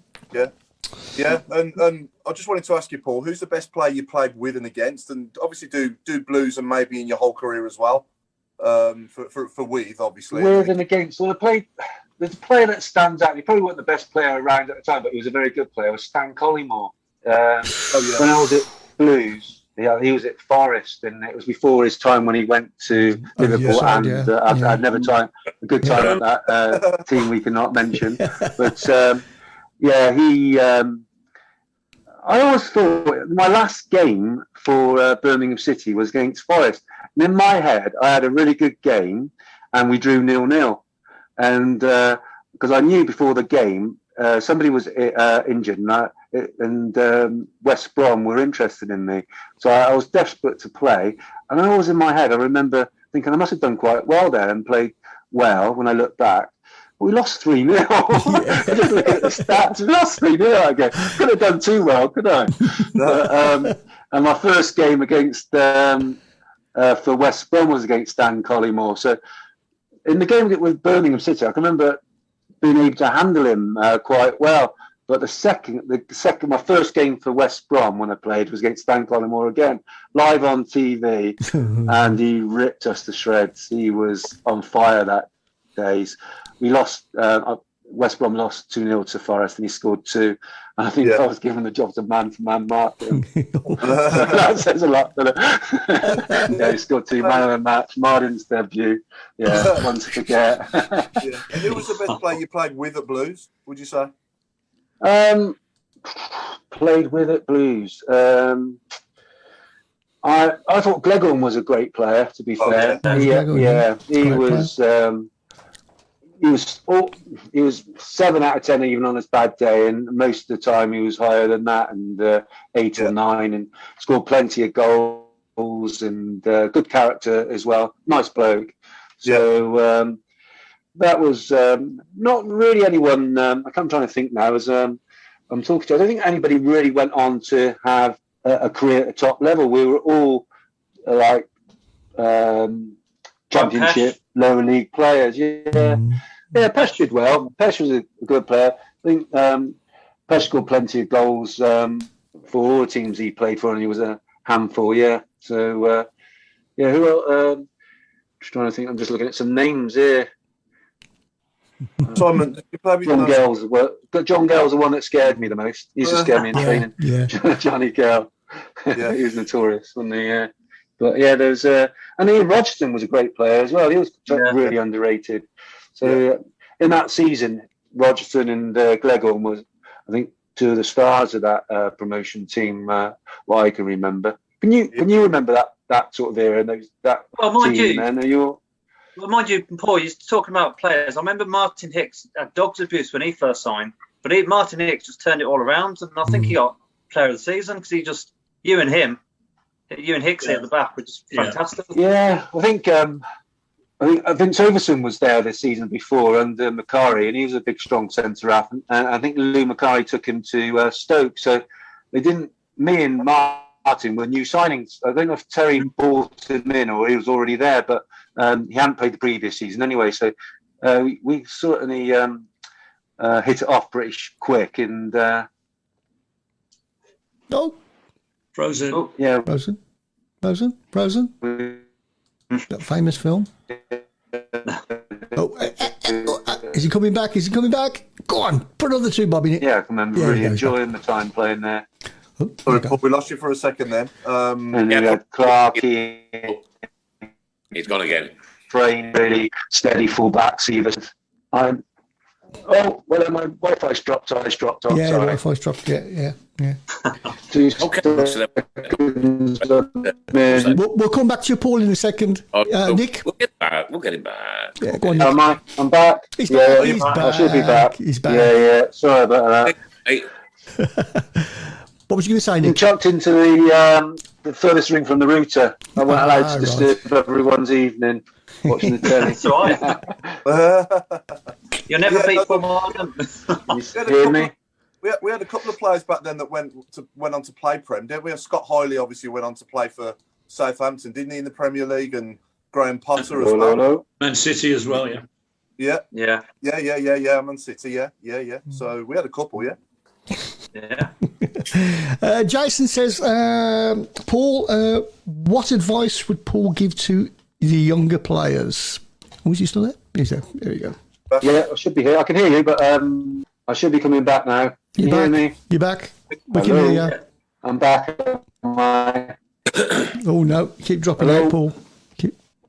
And I just wanted to ask you, Paul, who's the best player you played with and against? And obviously do Blues and maybe in your whole career as well. For with, obviously. With and against. Well, there's a player that stands out. He probably wasn't the best player around at the time, but he was a very good player. It was Stan Collymore. When I was at Blues, he was at Forest, and it was before his time when he went to Liverpool. I'd never a good time at that team we cannot mention. But he. I always thought my last game for Birmingham City was against Forest, and in my head, I had a really good game, and we drew 0-0. And because I knew before the game somebody was injured, and West Brom were interested in me, so I was desperate to play. And I was in my head, I remember thinking I must have done quite well there and played well. When I look back, we lost 3-0. Just looking at the stats, we lost 3-0. I go, could have done too well, could I? But, and my first game against for West Brom was against Stan Collymore. So in the game with Birmingham City, I can remember being able to handle him quite well. But my first game for West Brom when I played was against Stan Collymore again, live on TV, and he ripped us to shreds. He was on fire that days. We lost. West Brom lost 2-0 to Forest, and he scored 2. And I think I was given the job to man-for-man mark him. That says a lot, doesn't it? He scored 2 man of the match. Mardon's debut. Yeah, one to forget. And who was the best player you played with at Blues, would you say? Played with at Blues. I thought Gleghorn was a great player, to be fair. He was 7 out of 10 even on his bad day, and most of the time he was higher than that, and 8 or 9, and scored plenty of goals, and good character as well. Nice bloke. So that was not really anyone. I'm trying to think now as I'm talking to. I don't think anybody really went on to have a career at the top level. We were all like championship, lower league players. Pesh did well. Pesh was a good player. I think Pesh scored plenty of goals for all the teams he played for, and he was a handful. So who else? Just trying to think. I'm just looking at some names here. Simon, did you play with John Gale's the one that scared me the most. He used to scare me in training. Johnny Gale. He was notorious, wasn't he? But there's and Ian Rogerton was a great player as well. He was really underrated. So in that season, Rogerton and Gleghorn was, I think, 2 of the stars of that promotion team. What I can remember. Can you remember that sort of era? Well, mind you, Paul, you're talking about players. I remember Martin Hicks had dog's abuse when he first signed, but Martin Hicks just turned it all around, and I think he got player of the season because you and Hicks here at the back were just fantastic. Yeah, I think Vince Overson was there this season before under Macari, and he was a big, strong centre half. And I think Lou Macari took him to Stoke, so they didn't. Me and Mark Martin were new signings. I don't know if Terry brought him in or he was already there, but he hadn't played the previous season anyway. So we certainly hit it off pretty quick. And Frozen. Oh. yeah, Frozen. That famous film. Is he coming back? Go on, put another 2 bob in it. yeah, I can remember really enjoying the time playing there. Sorry, Paul, we lost you for a second then. And then you had Clarkey, He's gone again. Browne, really steady fullbacks even. My Wi-Fi's dropped. I just dropped off. Yeah, sorry. Wi-Fi's dropped. Yeah. 2 Okay. seconds. We'll come back to you, Paul, in a second. Nick? We'll get back. We'll get him back. Yeah, go on, Nick. I'm back. He's yeah, back. I should be back. He's back. Yeah. Sorry about that. Hey, What was you going to say, I'm Nick? chucked into the furthest ring from the router. I wasn't allowed to disturb everyone's evening watching the telly. That's all right. You'll never beat Paul Mardon. You hear me? We had a couple of players back then that went on to play Prem, didn't we? Scott Hiley obviously went on to play for Southampton, didn't he, in the Premier League, and Graham Potter as well. Hello. Man City as well, yeah. Yeah. Man City, yeah. So we had a couple, yeah. Yeah. Jason says, Paul, what advice would Paul give to the younger players? Oh, is he still there? He's there. There you go. Yeah, I should be here. I can hear you, but I should be coming back now. Can you hear me? You're back. We Hello. can hear you. I'm back. Oh, no. Keep dropping Hello? out, Paul.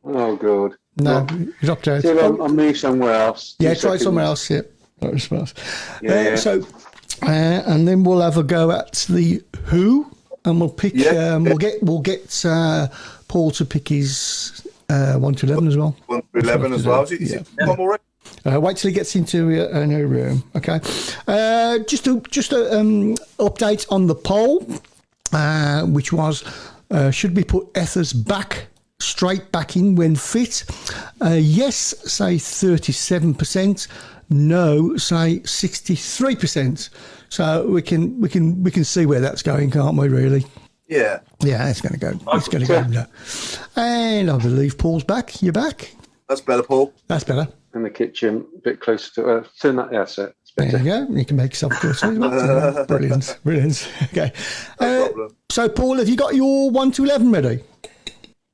Oh, good. No, you dropped out. Till I'll move somewhere else. Yeah, 2 try seconds. somewhere else. Yeah. Try somewhere else. Yeah. So, and then we'll have a go at the who, and we'll pick. We'll get Paul to pick his 1 to 11 as well. 1 to 11 as well. Is it one already? Wait till he gets into a new room. Okay. Just a update on the poll, which was should we put Ethers straight back in when fit? Yes, say 37%. No, say 63%. So we can see where that's going, can't we? Really? Yeah. Yeah, it's going to go. It's going to go. No. And I believe Paul's back. You're back. That's better, Paul. That's better. In the kitchen, a bit closer to turn that. Yeah, so it's There better. you go. You can make yourself feel as well. Brilliant. Okay. No problem. So, Paul, have you got your 1 to 11 ready?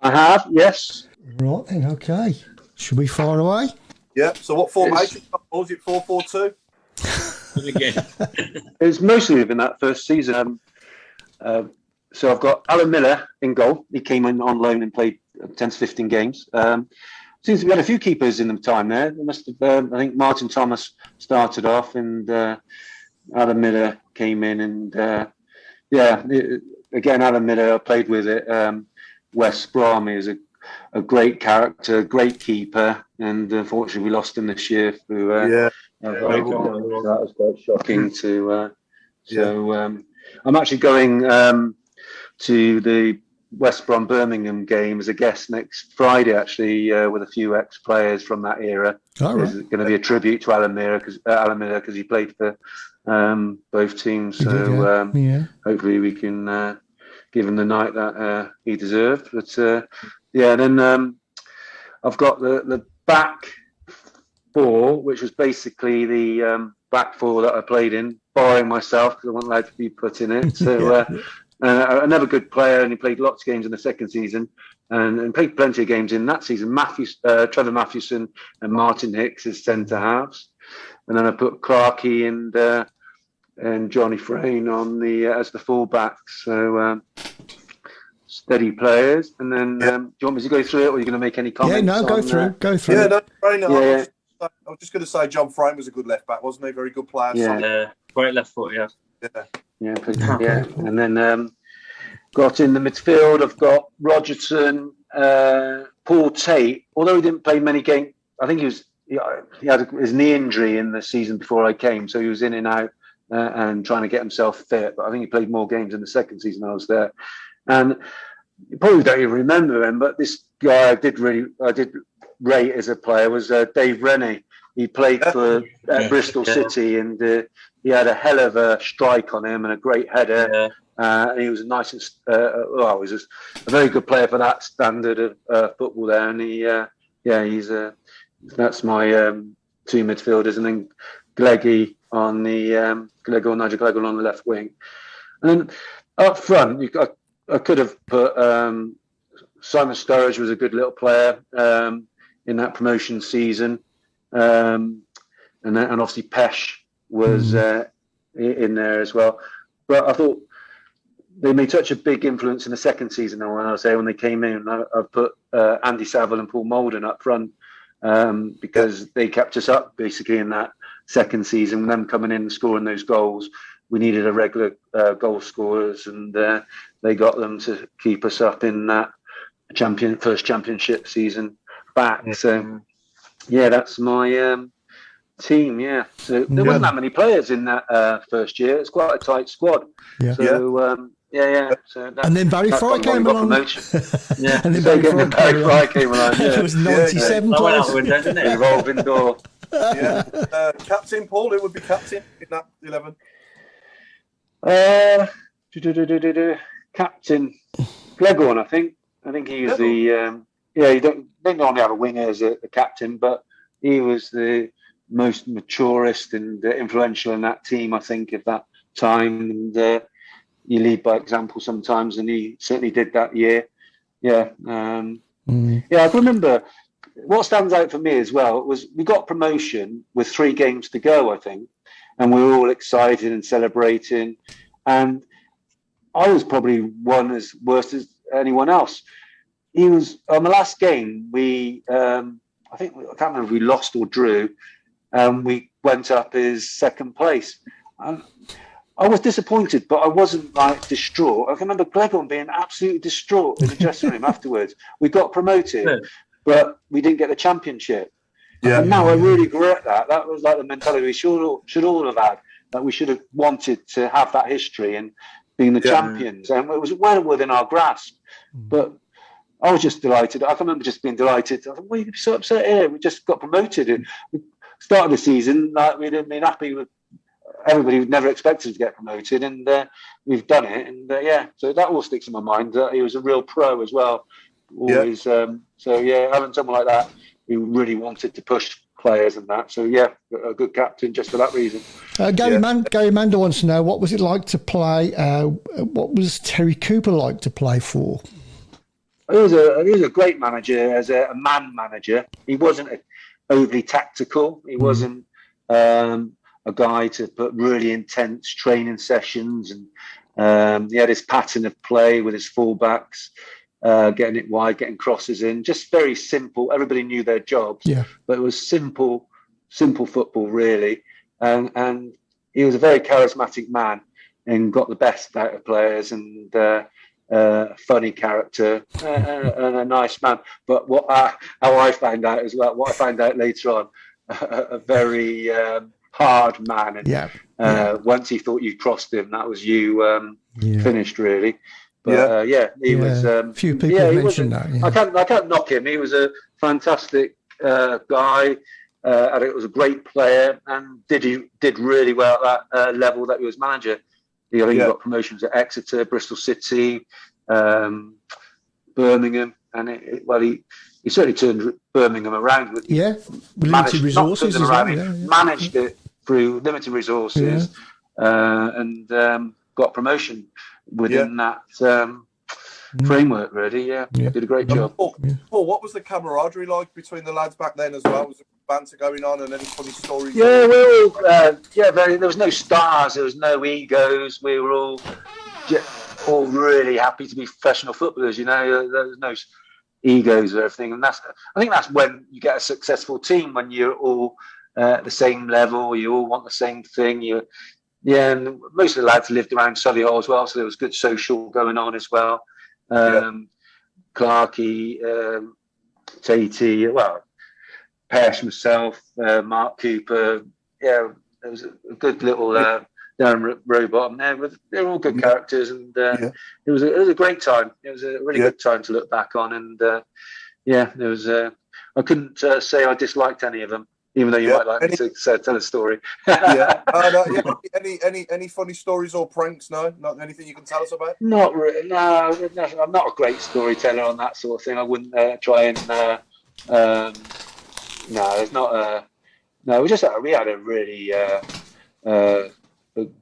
I have, yes. Right then. Okay. Should we fire away? Yeah. So what formation? Was it 4-4-2? Again. It was mostly within that first season. So I've got Alan Miller in goal. He came in on loan and played 10 to 15 games. Seems we had a few keepers in the time there. There must have, I think Martin Thomas started off, and Alan Miller came in, and again Alan Miller. I played with it. Wes Browne is a great character, great keeper, and unfortunately we lost him this year through. That was quite shocking to. I'm actually going to the West Brom Birmingham game as a guest next Friday, actually, with a few ex-players from that era. All right. It's going to be a tribute to Alan Miller because he played for both teams. So hopefully we can give him the night that he deserved. But then I've got the back four, which was basically the back four that I played in, barring myself because I wasn't allowed to be put in it. So. Another good player, and he played lots of games in the second season, and played plenty of games in that season. Trevor Matthewson and Martin Hicks as centre halves, and then I put Clarkey and Johnny Frayne on as the full backs. So steady players. And then do you want me to go through it, or are you going to make any comments? Yeah, no, go through. Yeah, no, Frayne, Yeah. I was just going to say John Frayne was a good left back, wasn't he? Very good player. Yeah. Great left foot, yeah. Yeah. And then got in the midfield. I've got Rogerton, Paul Tate. Although he didn't play many games, I think he had his knee injury in the season before I came, so he was in and out and trying to get himself fit. But I think he played more games in the second season I was there. And you probably don't even remember him, but this guy I did rate as a player was Dave Rennie. He played for Bristol City, and he had a hell of a strike on him and a great header. Yeah. And he was a nice, he was a very good player for that standard of football there. And that's my two midfielders, and then Nigel Glegor on the left wing. And then up front, I could have put Simon Sturridge was a good little player in that promotion season, and obviously Pesh was in there as well. But I thought they made such a big influence in the second season. When they came in, I've put Andy Saville and Paul Mardon up front because they kept us up basically in that second season. Them coming in and scoring those goals, we needed a regular goal scorers, and they got them to keep us up in that first championship season back. So that's my team. So there wasn't that many players in that first year. It's quite a tight squad. So and then Barry Fry came along. Yeah, and then Barry Fry came along. It was 97 players. Revolving door. Captain Paul, who would be captain in that 11? Captain Glegorn, I think. I think he was you don't normally have a winger as a captain, but he was the most maturest and influential in that team, I think, at that time. And you lead by example sometimes, and he certainly did that year. I can remember. What stands out for me as well was we got promotion with 3 games to go, I think, and we were all excited and celebrating. And I was probably one as worse as anyone else. He was on the last game. I can't remember if we lost or drew, and we went up as second place. And I was disappointed, but I wasn't distraught. I can remember Glegorn being absolutely distraught in the dressing room afterwards. We got promoted, but we didn't get the championship. And now I really regret that. That was like the mentality we should all have had. That we should have wanted to have that history and being the champions, and it was well within our grasp. But I was just delighted. I can remember just being delighted. I thought, "Well, you could be so upset here. We just got promoted." And we started the season we'd have been happy with. Everybody would never expected to get promoted, and we've done it. And so that all sticks in my mind. That he was a real pro as well. Always. Having someone like that who really wanted to push players and that. So a good captain just for that reason. Gary Manda wants to know, what was it like to play? What was Terry Cooper like to play for? He was a great manager as a man manager. He wasn't overly tactical. He wasn't a guy to put really intense training sessions, and he had his pattern of play with his fullbacks, getting it wide, getting crosses in, just very simple. Everybody knew their jobs, but it was simple football really, and he was a very charismatic man and got the best out of players, and funny character and a nice man. But how I found out as well, what I found out later on, a very hard man, and once he thought you crossed him, that was you finished really. But he was. Few people mentioned that. I can't knock him. He was a fantastic guy. It was a great player, and did really well at that level that he was manager. I think he got promotions at Exeter, Bristol City, Birmingham, and he certainly turned Birmingham around with limited resources as well. Managed it through limited resources, and got promotion within that framework. Really, did a great job. Paul, what was the camaraderie like between the lads back then as well? Was there banter going on and any funny stories? Yeah, we were all there was no stars, there was no egos. We were all really happy to be professional footballers. There was no egos or everything, and I think that's when you get a successful team, when you're all at the same level, you all want the same thing. And most of the lads lived around Solihull as well, so there was good social going on as well. Clarkey, Tatey, Pesh, myself, Mark Cooper. There was a good little Darren Rowbottom there. They were all good characters, and it was a great time. It was a really good time to look back on, and there was. I couldn't say I disliked any of them. even though you Yeah. might like me to tell a story. Yeah. Any funny stories or pranks? No, not anything you can tell us about. Not really. No, I'm not a great storyteller on that sort of thing. I wouldn't try and. No, there's not a. No, we had a really a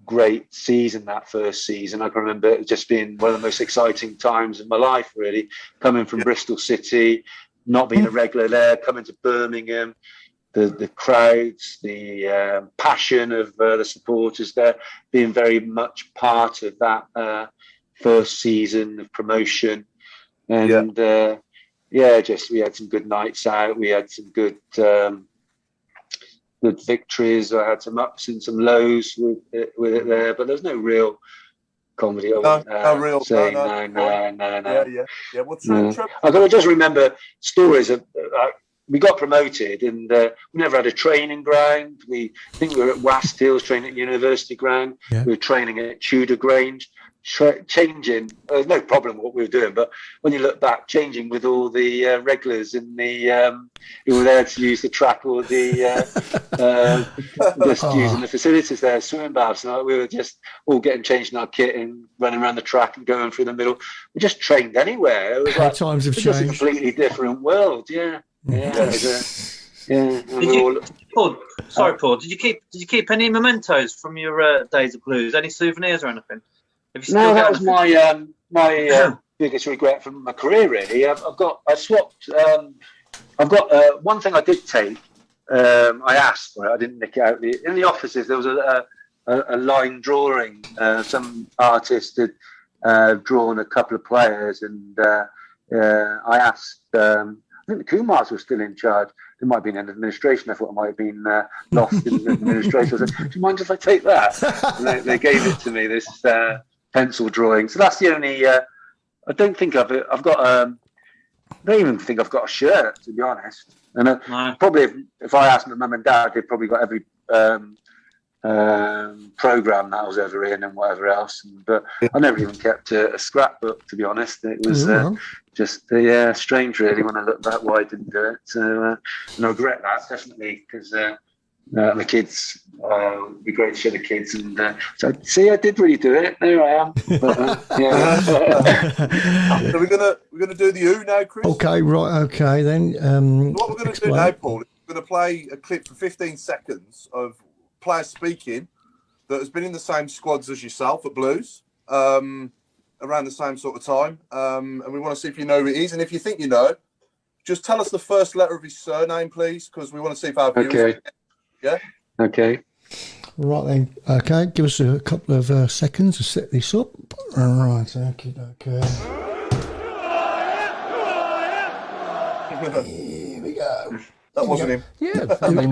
great season that first season. I can remember it just being one of the most exciting times of my life. Really, coming from Bristol City, not being a regular there, coming to Birmingham. The crowds, the passion of the supporters there, being very much part of that first season of promotion. And we had some good nights out. We had some good victories. I had some ups and some lows with it there, but there's no real comedy. No. Yeah. What's true? I can just remember stories of. We got promoted and we never had a training ground. I think we were at Wast Hills training at University Ground. Yeah. We were training at Tudor Grange, changing. There's no problem what we were doing, but when you look back, changing with all the regulars in the who were there to use the track or the just using the facilities there, swimming baths. And we were just all getting changed in our kit and running around the track and going through the middle. We just trained anywhere. It was like times have it was changed. a completely different world. Yeah. Paul, did you keep any mementos from your days of Blues? Any souvenirs or anything? No, that was my biggest regret from my career. Really, I've got one thing I did take. I asked for it. I didn't nick it out. In the offices, there was a line drawing. Some artist had drawn a couple of players, and I asked. I think the Kumars were still in charge. There might have been an administration. I thought I might have been lost in administration. I said, do you mind if I take that? And they gave it to me, this pencil drawing. So that's the only... I don't think I've got... I don't even think I've got a shirt, to be honest. And probably if I asked my mum and dad, they've probably got every program that I was ever in and whatever else. But I never even kept a scrapbook, to be honest. It was... just strange, really, when I look back why I didn't do it. So, and I regret that, definitely, because my kids, it'd be great to show the kids. And so, see, I did really do it. There I am. But, So we're gonna do the Who now, Chris. Okay, right. Okay, then. What we're gonna do now, Paul, is we're gonna play a clip for 15 seconds of players speaking that has been in the same squads as yourself at Blues. Around the same sort of time, and we want to see if you know who it is. And if you think you know, just tell us the first letter of his surname, please, because we want to see if our viewers... Okay. Yeah? Okay. Right then. Okay, give us a couple of seconds to set this up. All right, okay. Here we go. That wasn't him. Yeah, I mean,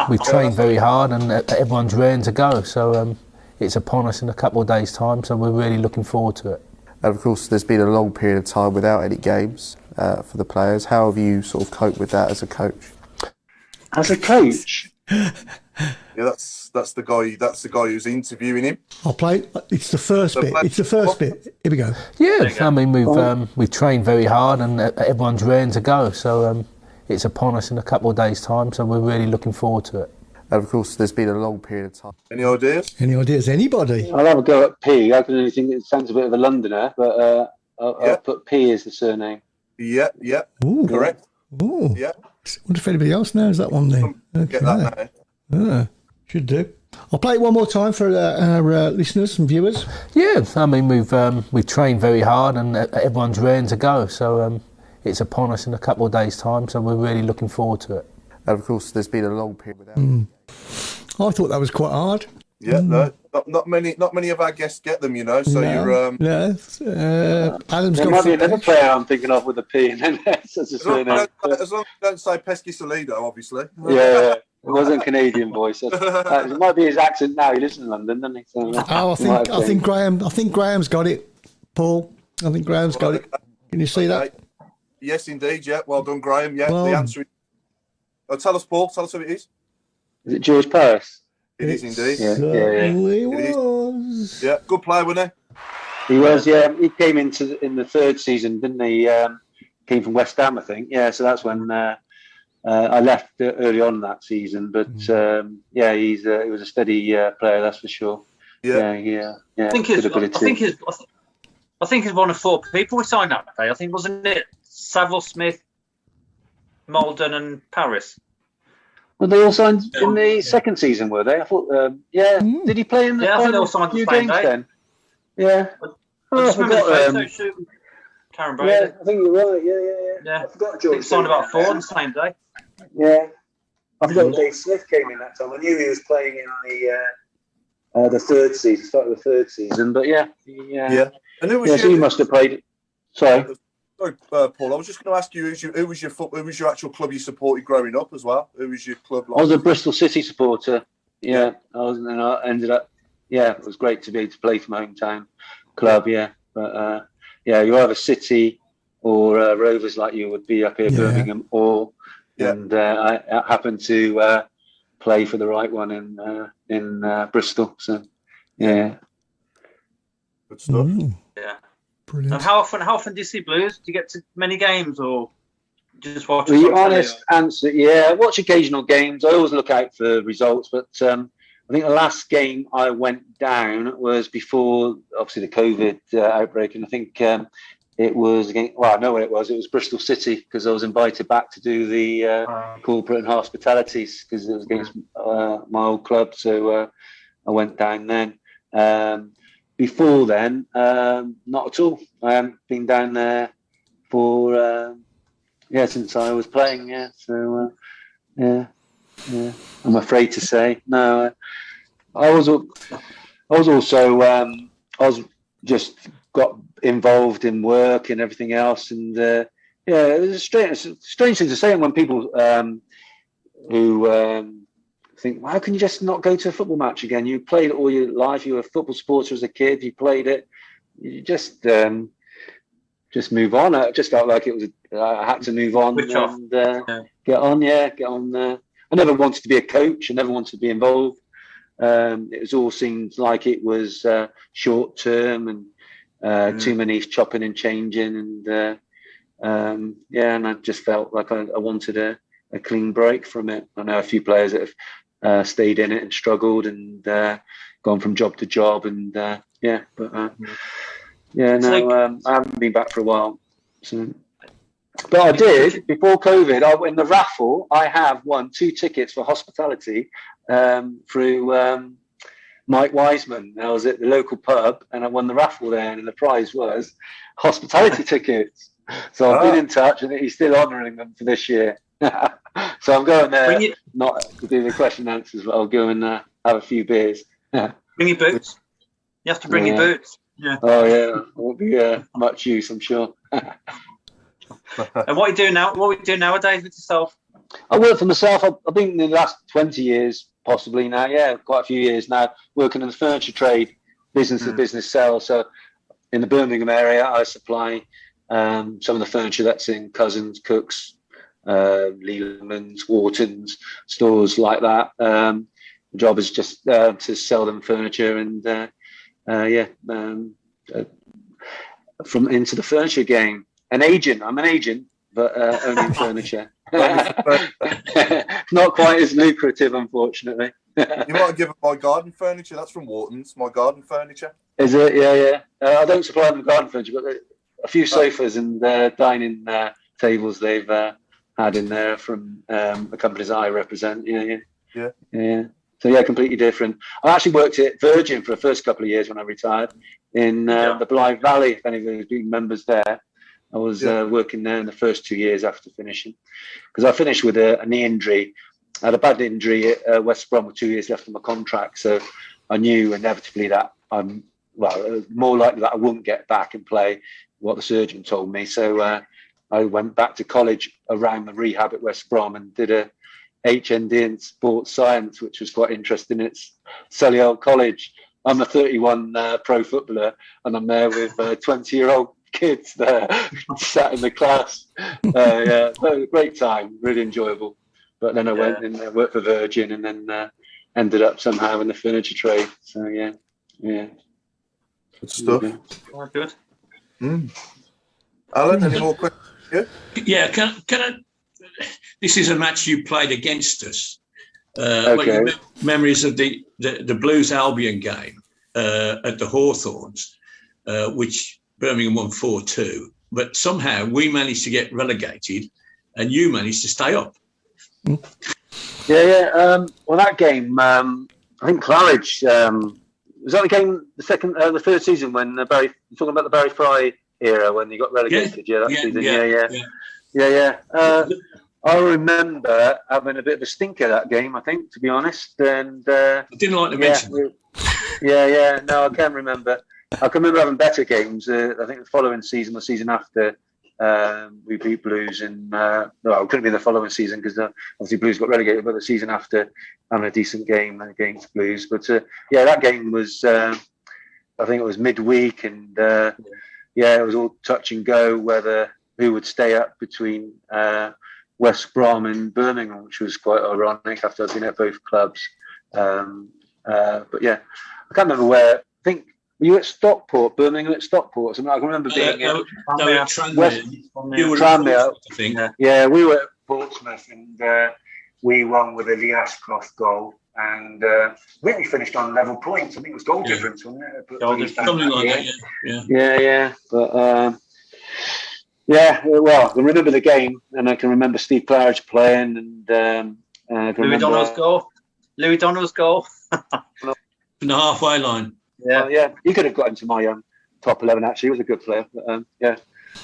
we've trained very hard and everyone's raring to go, so... it's upon us in a couple of days' time, so we're really looking forward to it. And of course, there's been a long period of time without any games for the players. How have you sort of coped with that as a coach? As a coach? Yeah, that's the guy. That's the guy who's interviewing him. I'll play. It's the first bit. It's the first bit. Here we go. Yeah, I mean, we've trained very hard and everyone's raring to go, so it's upon us in a couple of days' time, so we're really looking forward to it. And of course, there's been a long period of time. Any ideas? Anybody? I'll have a go at P. I can only think it sounds a bit of a Londoner, but I'll put P as the surname. Yeah. Ooh. Correct. Ooh. Yeah. I wonder if anybody else knows that one then. Okay. Get that now. Should do. I'll play it one more time for our listeners and viewers. Yeah, I mean, we've trained very hard and everyone's raring to go, so it's upon us in a couple of days' time, so we're really looking forward to it. And of course, there's been a long period without. I thought that was quite hard. Yeah, no, not many of our guests get them, you know. So you're. Adam's there got. might be another player I'm thinking of with a P, and then that's a surname. As long as you don't say Pesky Salido, obviously. Yeah. It wasn't a Canadian voice. It might be his accent now. He lives in London, doesn't he? So, I think Graham's got it. Paul, I think Graham's got it. Can you see that? Yes, indeed. Yeah, well done, Graham. Yeah, well, the answer is. Tell us, Paul. Tell us who it is. Is it George Paris? It is indeed. Certainly was. Yeah, good player, wasn't he? He was. Yeah, he came in the third season, didn't he? Came from West Ham, I think. Yeah, so that's when I left early on that season, but yeah, he was a steady player, that's for sure. Yeah. I think he's one of 4 people we signed that day. I think, wasn't it Savile, Smith, Mardon, and Paris? Well, they all signed in the second season, were they? I thought, Did he play in the final few games then? Yeah. I just remember the photo shoot with Karen Brady. Yeah, I think you're right. Yeah. I forgot George. He signed about 4 on the same day. Yeah. I forgot Dave Smith came in that time. I knew he was playing in the third season, start of the third season. But yeah. And who was so he must have played. Sorry. Sorry, Paul. I was just going to ask you, who was your actual club you supported growing up as well? Who was your club? Like? I was a Bristol City supporter. Yeah, I was, and I ended up. Yeah, it was great to be able to play for my hometown club. Yeah, but you're either City or Rovers, like you would be up here, Birmingham, and I happened to play for the right one in Bristol. So yeah, good stuff. Yeah. Brilliant. And how often do you see Blues? Do you get to many games or just watch? The honest answer, I watch occasional games. I always look out for results, but I think the last game I went down was before, obviously, the COVID outbreak, and I think it was against. Well, I know what it was. It was Bristol City, because I was invited back to do the corporate and hospitalities, because it was against my old club. So I went down then. Before then, not at all. I haven't been down there for since I was playing. Yeah, so I'm afraid to say no. I was just got involved in work and everything else, and it was a strange thing to say when people who think, well, how can you just not go to a football match again? You played it all your life. You were a football supporter as a kid. You played it. You just move on. I just felt like it was. I had to move on and get on. Get on. I never wanted to be a coach. I never wanted to be involved. It was all seemed like it was short term and too many chopping and changing, and and I just felt like I wanted a clean break from it. I know a few players that have stayed in it and struggled and gone from job to job, and I haven't been back for a while. So, but I did before COVID. I in the raffle. I have won 2 tickets for hospitality through Mike Wiseman. I was at the local pub and I won the raffle there, and the prize was hospitality tickets. So I've been in touch, and he's still honouring them for this year. So I'm going there not to do the question and answers, but I'll go and have a few beers. Bring your boots. You have to bring your boots. Yeah. Oh yeah, it won't be much use, I'm sure. And what are you doing now? What are you doing nowadays with yourself? I work for myself. I've been in the last 20 years, possibly now. Yeah, quite a few years now, working in the furniture trade, business to business sales. So in the Birmingham area, I supply some of the furniture that's in Cousins, Cooks, Leland's, Wharton's, stores like that. The job is just to sell them furniture and from into the furniture game. I'm an agent, but only in furniture. Not quite as lucrative, unfortunately. You might give up my garden furniture. That's from Wharton's. My garden furniture. Is it? Yeah. I don't supply them garden furniture, but a few sofas and dining tables they've had in there from the companies I represent. Yeah. So completely different. I actually worked at Virgin for the first couple of years when I retired in the Blythe Valley. If anybody's been members there, I was working there in the first 2 years after finishing, because I finished with a knee injury. I had a bad injury at West Brom with 2 years left on my contract, so I knew inevitably that I'm more likely that I wouldn't get back and play. What the surgeon told me, so I went back to college around the rehab at West Brom and did a HND in sports science, which was quite interesting. It's Solihull College. I'm a 31 pro footballer, and I'm there with 20-year-old kids there sat in the class. Great time, really enjoyable. But then I went and worked for Virgin, and then ended up somehow in the furniture trade. So yeah. Good stuff. Oh, good. Alan, any more questions? Yeah, can I this is a match you played against us. Okay. Memories of the Blues Albion game at the Hawthorns, which Birmingham won 4-2. But somehow we managed to get relegated, and you managed to stay up. Yeah. Well, that game, I think Claridge was that the game, the third season when you're talking about the Barry Fry era when he got relegated. Yeah, that season. Yeah. I remember having a bit of a stinker that game, I think, to be honest. And I didn't like to mention it. Yeah. No, I can remember. I can remember having better games. I think the following season, the season after, we beat Blues. And it couldn't be the following season because obviously Blues got relegated. But the season after, having a decent game against Blues. But that game was, I think it was midweek, and it was all touch and go whether who would stay up between West Brom and Birmingham, which was quite ironic after I'd been at both clubs. But yeah, I can't remember where. I think were you at Stockport, Birmingham at Stockport? I can remember being at Tranmere. I think. Yeah, we were at Portsmouth, and we won with a Lee Ashcroft goal, and I think we finished on level points. I think it was goal difference, wasn't it? Something like that. Yeah. But. Well, I can remember the game, and I can remember Steve Claridge playing, and Louis Donnell's goal. From the halfway line. Yeah. He could have got into my top 11, actually. He was a good player. But,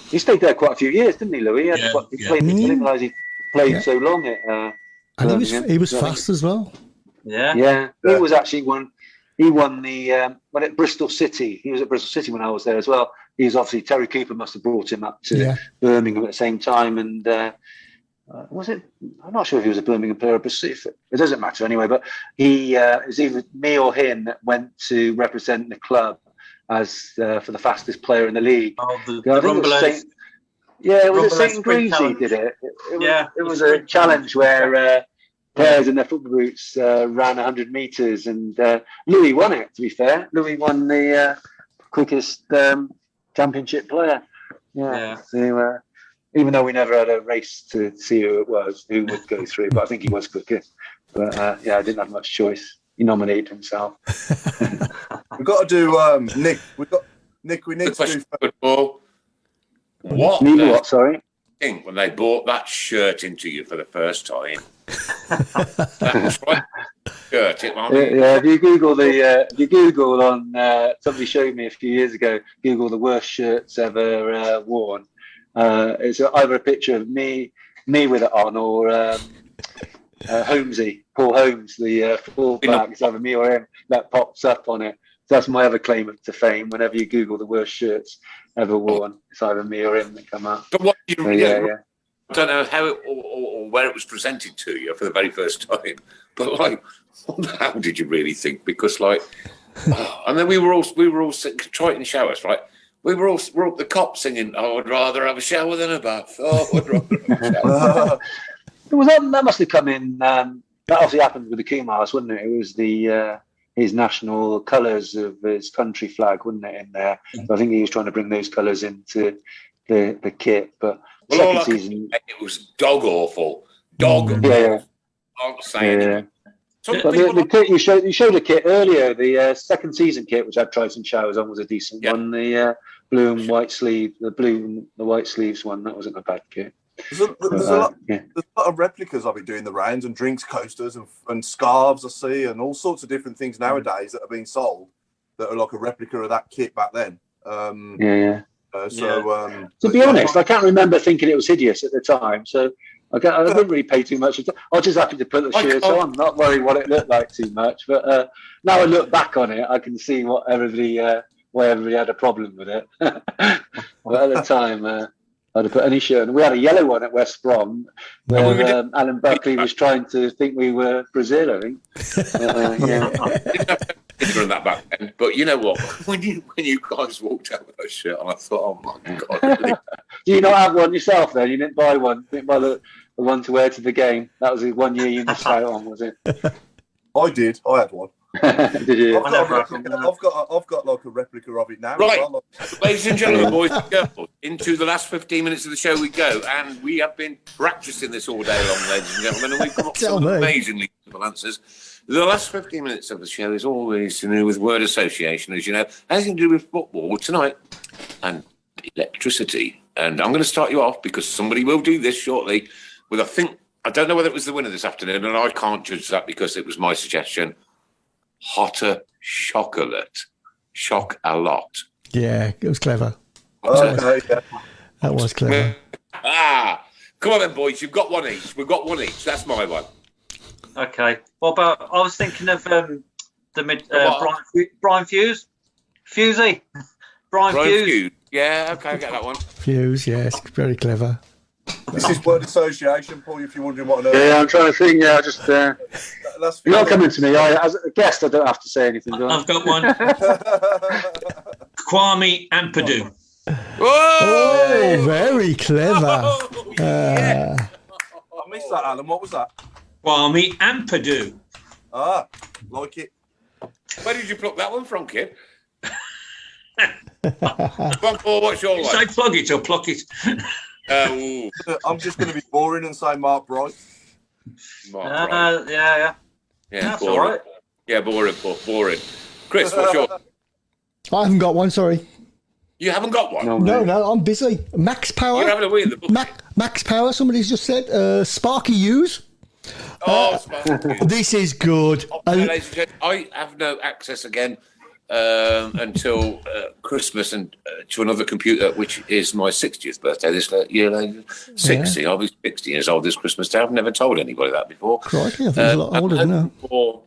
he stayed there quite a few years, didn't he, Louis? He played, I didn't realise he played so long at and he was fast as well. Yeah. He was actually he won the at Bristol City. He was at Bristol City when I was there as well. He was obviously, Terry Cooper must have brought him up to Birmingham at the same time. And was it? I'm not sure if he was a Birmingham player, but it doesn't matter anyway. But it was either me or him that went to represent the club as for the fastest player in the league. Oh, it was St. Greasy did it. It was a challenge where players in their football boots ran 100 metres, and Louis won it, to be fair. Louis won the quickest championship player. So, even though we never had a race to see who would go through, but I think he was quicker. But I didn't have much choice. He nominated himself. We've got to do Nick. We need to do football. What? Sorry. Think when they bought that shirt into you for the first time. That's right. Shirt. If you Google on somebody showed me a few years ago. Google the worst shirts ever worn. It's either a picture of me with it on, or Holmesy, Paul Holmes, the fullback. It's either me or him that pops up on it. So that's my other claim to fame. Whenever you Google the worst shirts ever worn, it's either me or him that come up. But what I don't know how it or where it was presented to you for the very first time. But how did you really think? Because and then we were all Triton showers, right? We were up the cop singing, "I would rather have a shower than a bath." Oh, I would rather have a shower. That must have come in. That obviously happened with the Kumars, wouldn't it? It was the his national colours of his country flag, wouldn't it? In there, so I think he was trying to bring those colours into the kit. But second season, it was dog awful. Dog. Yeah. I'm saying. Yeah. But the kit you showed a kit earlier. The second season kit, which had Triton showers on, was a decent one. The blue and white sleeve, the white sleeves one, that wasn't a bad kit. There's a lot of replicas I've been doing the rounds, and drinks coasters and scarves I see, and all sorts of different things nowadays that are being sold that are like a replica of that kit back then. To To be honest, I can't remember thinking it was hideous at the time, so I didn't really pay too much attention. I was just happy to put the shirts on, not worry what it looked like too much. But now I look back on it, I can see why everybody had a problem with it. But at the time, I'd have put any shirt. And we had a yellow one at West Brom, where Alan Buckley was trying to think we were Brazil, I think. Considering that back then, but you know what? When you guys walked out with those shirt, I thought, oh my god! Do you not have one yourself? Then you didn't buy one. You didn't buy the one to wear to the game. That was the 1 year you missed out on, was it? I did. I had one. Did you? I've got like a replica of it now. Right. As well. Ladies and gentlemen, boys and girls, into the last 15 minutes of the show we go, and we have been practicing this all day long, ladies and gentlemen, and we've come up with some amazingly simple answers. The last 15 minutes of the show is always to do with word association, as you know, anything to do with football tonight and electricity. And I'm going to start you off because somebody will do this shortly with, I don't know whether it was the winner this afternoon, and I can't judge that because it was my suggestion. Hotter chocolate. Shock a lot. Yeah, it was clever. Okay, yeah. That was clever. Come on then, boys. You've got one each. We've got one each. That's my one. Okay. What about? I was thinking of the Brian Fuse. Fusey. Brian Fuse. Yeah, okay, I get that one. Fuse, yes, very clever. This is word association, Paul, if you're wondering what on earth. Yeah, I'm trying to think. Yeah, just you're not coming to me. As a guest, I don't have to say anything. I've got one. Kwame Ampadu. Oh, very clever. Yeah. I missed that, Alan. What was that? Kwame Ampadu. Like it. Where did you pluck that one from, kid? Come on, Paul, what's your one? Say plug it or pluck it. I'm just going to be boring and say Mark Bright. Yeah, that's boring. all right. Yeah, boring. Chris, what's your? I haven't got one, sorry. You haven't got one? No, I'm busy. Max Power. You're having a wee in the book. Max Power, somebody's just said. Sparky Hughes. Sparky. This is good. Ladies and gentlemen, I have no access again until Christmas and to another computer, which is my 60th birthday this year. 60. I'll be 60 years old this Christmas Day. I've never told anybody that before. Crikey, I think it's a lot older than that. For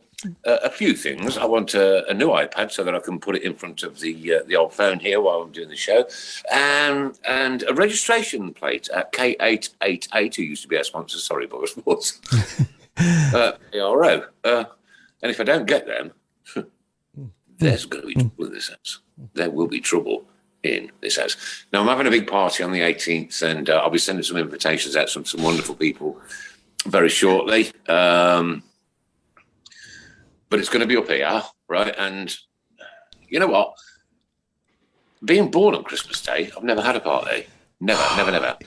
a few things, I want a new iPad so that I can put it in front of the old phone here while I'm doing the show, and a registration plate at K888, who used to be our sponsor. Sorry, Bugger Sports. PRO. And if I don't get them, there's going to be trouble in this house. There will be trouble in this house. Now, I'm having a big party on the 18th, and I'll be sending some invitations out to some wonderful people very shortly. But it's going to be up here, right? And you know what? Being born on Christmas Day, I've never had a party. Never.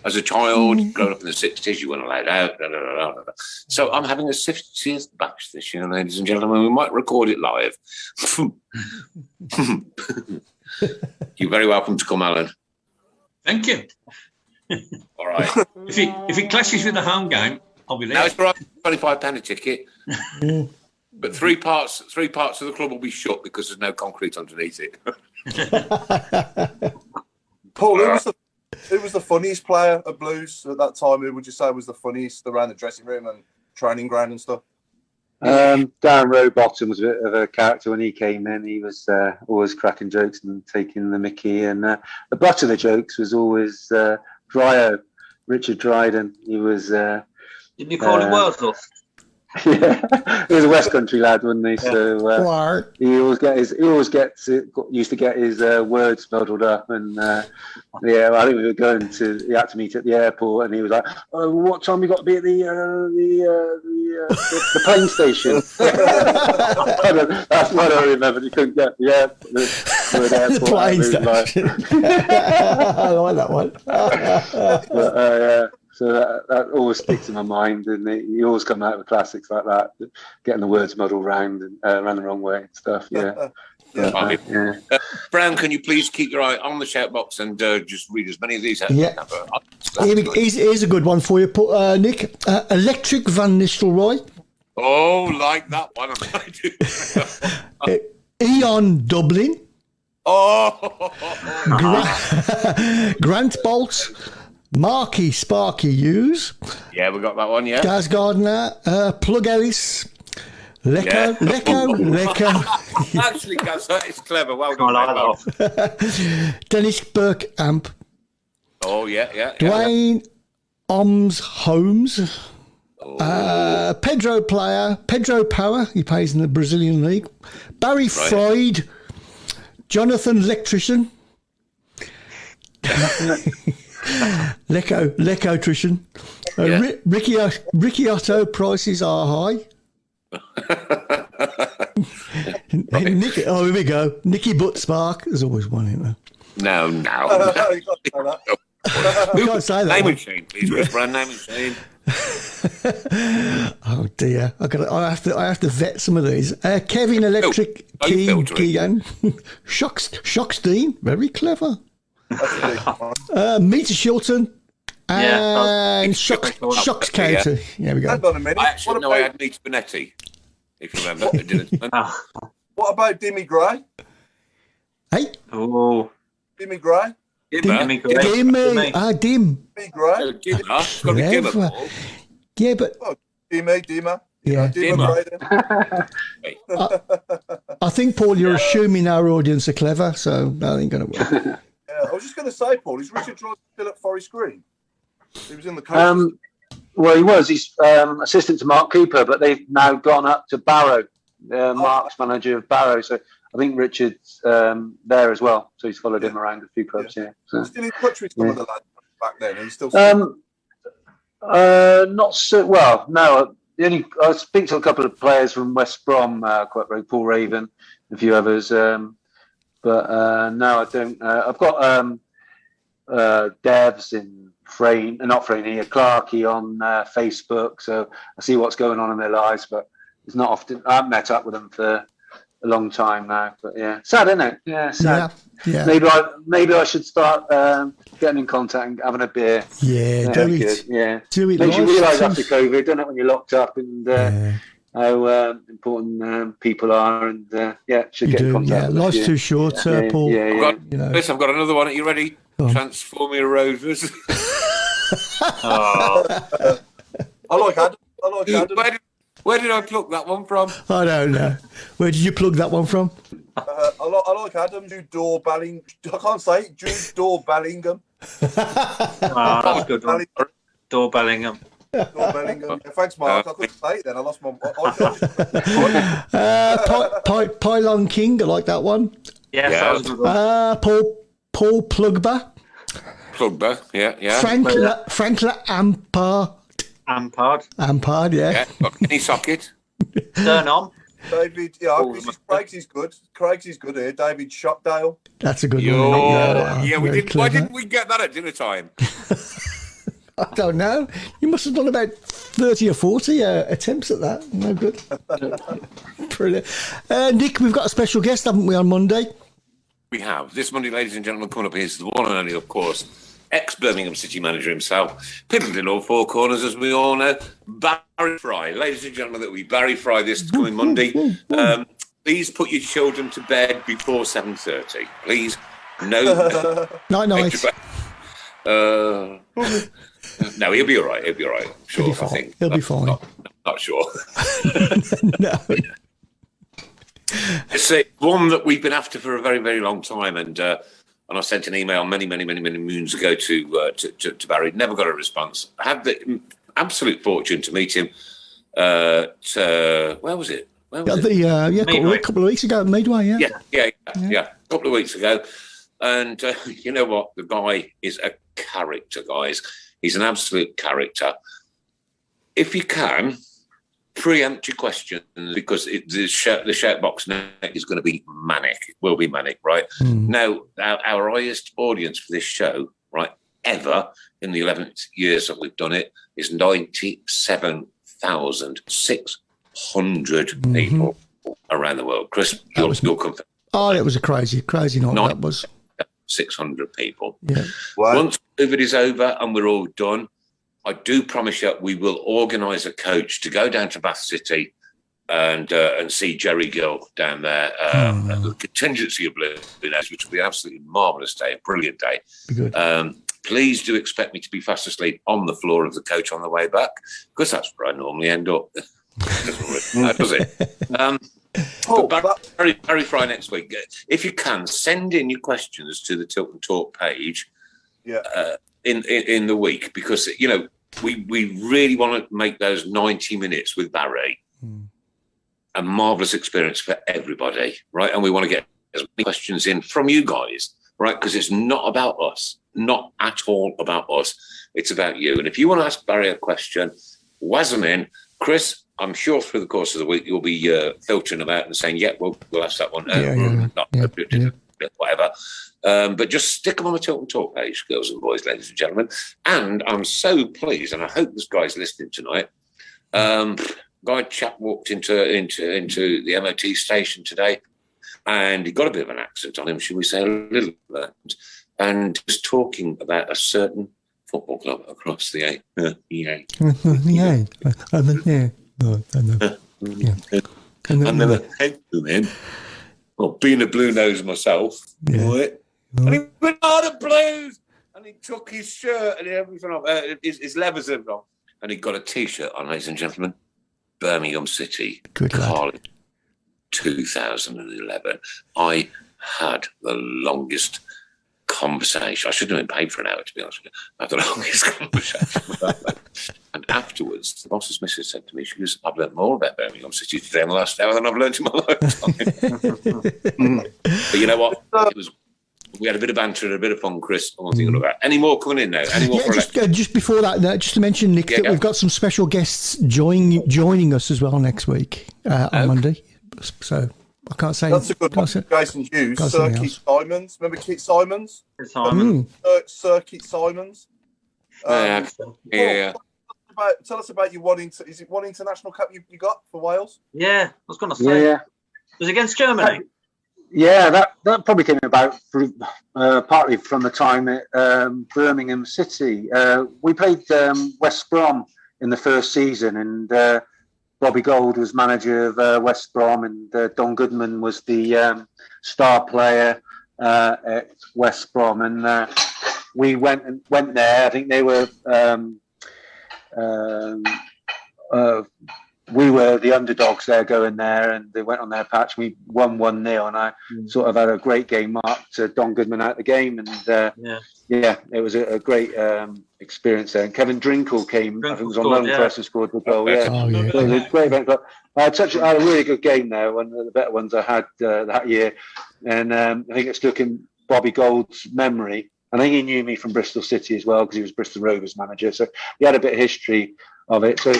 As a child, growing up in the 60s, you weren't allowed out. So I'm having a 60th batch this year, ladies and gentlemen. We might record it live. You're very welcome to come, Alan. Thank you. All right. If it clashes with the home game, I'll be there. Now it's right, £25 a ticket. But three parts of the club will be shut because there's no concrete underneath it. Paul, who was the funniest player at Blues at that time? Who would you say was the funniest around the dressing room and training ground and stuff? Dan Rowbottom was a bit of a character when he came in. He was always cracking jokes and taking the mickey. And the butt of the jokes was always Dryo, Richard Dryden. He was... Didn't you call him Wordsworth? Yeah, he was a West Country lad, wasn't he? So he used to get his words muddled up, and I think we were going to. He had to meet at the airport, and he was like, "Oh, what time we got to be at the plane station?" That's what I remember. He couldn't get the airport. Plane station. I like that one. So that always sticks in my mind, and you always come out with classics like that, getting the words muddled round and ran the wrong way and stuff. Yeah. Browne, can you please keep your eye on the shout box and just read as many of these out? Yeah. Here's a good one for you, Nick. Electric Van Nistelrooy. Oh, like that one. Eon Dublin. Oh. Grant Bolt. Marky Sparky Hughes. Yeah, we got that one, yeah. Gaz Gardner, Plug Ellis, Lecco. Actually, Gaz, that is clever. Well done. Dennis Burkamp. Oh, yeah. Dwayne Oms Holmes. Pedro Power, he plays in the Brazilian League. Barry Freud. Jonathan Electrician. Lecco-trician. Ricky Otto, prices are high. Nicky, here we go. Nicky Buttspark. There's always one in there. No. You can't say that. You can't say that. Name and shame, please, Chris Browne. Name and shame. Oh dear! I have to vet some of these. Kevin Electric Keegan, Shockstein, very clever. Meter Shilton and Shocks Counter. Yeah, we go. Hang on a minute. I actually know I had Meet Bonetti, if you remember. I didn't. What about Dimmy Gray? Hey, Dimmy Gray? Dimmy. Dim. Dimmy Gray? Dimmer. Got to be Dimmer, Paul. Yeah, but Dimmer. yeah. Dimmer Gray then. I think, Paul, you're assuming our audience are clever, so that ain't going to work. Yeah, I was just going to say, Paul, is Richard Joyce still at Forest Green? He was in the coach. Well, he was. He's assistant to Mark Cooper, but they've now gone up to Barrow. Mark's manager of Barrow, so I think Richard's there as well. So he's followed him around a few clubs. Yeah. So. Still in touch with some of the lads back then. He's still. Not so well. No, I speak to a couple of players from West Brom, quite very Paul Raven, a few others. But no, I don't. I've got devs in Clarkey on Facebook, so I see what's going on in their lives. But it's not often. I haven't met up with them for a long time now. But yeah, sad, isn't it? Yeah, sad. Yeah. Maybe I should start getting in contact and having a beer. Yeah, do it. Good. Yeah, do it. Makes you realise after COVID, don't it, when you're locked up and how important people are, and should get in contact. Yeah, life's too short, Paul. Chris, I've got another one. Are you ready? Transforming Rovers. I like Adam. Where did I pluck that one from? I don't know. Where did you plug that one from? I like Adam. Jude Door Balling. I can't say it. Jude Door Bellingham. That's a good one. Door Bellingham. Door Bellingham. Yeah, thanks, Mark. I couldn't say it then. I lost my. Pylon King. I like that one. Yes, that was a good one. Paul Plugba. Plugba. Yeah. Frankler Ampard, yeah. Got any socket? Turn on. David, Craig's is good. Craig's is good here. David Shopdale. That's a good one. We did. Why didn't we get that at dinner time? I don't know. You must have done about 30 or 40 attempts at that. No good. Brilliant. Nick, we've got a special guest, haven't we, on Monday? We have. This Monday, ladies and gentlemen, coming up is the one and only, of course, ex-Birmingham City manager himself, piddled in all four corners, as we all know, Barry Fry. Ladies and gentlemen, that will be Barry Fry this coming Monday. Please put your children to bed before 7:30. Please. No. Night. No, he'll be all right. He'll be all right. I'm sure. I think he'll be fine. Not sure. No. It's one that we've been after for a very, very long time, and I sent an email many moons ago to Barry. Never got a response. I had the absolute fortune to meet him. Where was it? A couple of weeks ago at Midway. Yeah. A couple of weeks ago, and you know what? The guy is a character, guys. He's an absolute character. If you can, preempt your questions, because the shout box now is going to be manic. It will be manic, right? Now, our highest audience for this show, right, ever in the 11th years that we've done it, is 97,600 people around the world. Chris, you'll confirm. Oh, it was a crazy night. That was 600 people. Yeah. Wow. Once COVID is over and we're all done, I do promise you we will organise a coach to go down to Bath City and see Jerry Gill down there. The contingency of Blues, which will be an absolutely marvellous day, a brilliant day. Be good. Please do expect me to be fast asleep on the floor of the coach on the way back, because that's where I normally end up. Does it? Barry Fry next week. If you can, send in your questions to the Tilton Talk page. In the week, because we really want to make those 90 minutes with Barry a marvellous experience for everybody, right? And we want to get as many questions in from you guys, right? Because it's not about us, not at all about us. It's about you. And if you want to ask Barry a question, waz them in. Chris, I'm sure through the course of the week you'll be filtering about and saying, "Yeah, we'll ask that one." Whatever. But just stick them on the Tilton Talk page, girls and boys, ladies and gentlemen. And I'm so pleased, and I hope this guy's listening tonight. Guy chap walked into the MOT station today, and he got a bit of an accent on him, should we say, a little bit, and was talking about a certain football club across the I've never heard of him. Well, being a blue nose myself, right? And he went, the Blues! And he took his shirt and everything off, his levers and off, and he got a T-shirt on, ladies and gentlemen. Birmingham City, Carling, 2011. I had the longest conversation. I shouldn't have been paid for an hour, to be honest with you. I had the longest conversation with that. And afterwards, the boss's missus said to me, she goes, "I've learned more about Birmingham City today in the last hour than I've learned in my lifetime." But you know what? We had a bit of banter and a bit of fun, Chris. I'm thinking about any more coming in now. Any more? Just before that, just to mention, Nick, that we've got some special guests joining us as well next week on Monday. So I can't say that's a good one. Jason Hughes, Sir Keith Simons. Remember Keith Simons? Sir Keith Simons. Tell us about your one. Is it one international cap you got for Wales? Yeah, I was going to say. Yeah. It was against Germany. Yeah, that probably came about partly from the time at Birmingham City. We played West Brom in the first season, and Bobby Gold was manager of West Brom, and Don Goodman was the star player at West Brom. And we went there. I think they were. We were the underdogs there going there, and they went on their patch. We won 1-0, and I sort of had a great game up to Don Goodman out the game. And it was a great experience there. And Kevin Drinkle came, I think it was on loan for us and scored the goal. It was a great event. But I had a really good game there, one of the better ones I had that year. And I think it stuck in Bobby Gold's memory. I think he knew me from Bristol City as well, because he was Bristol Rovers manager. So he had a bit of history of it. So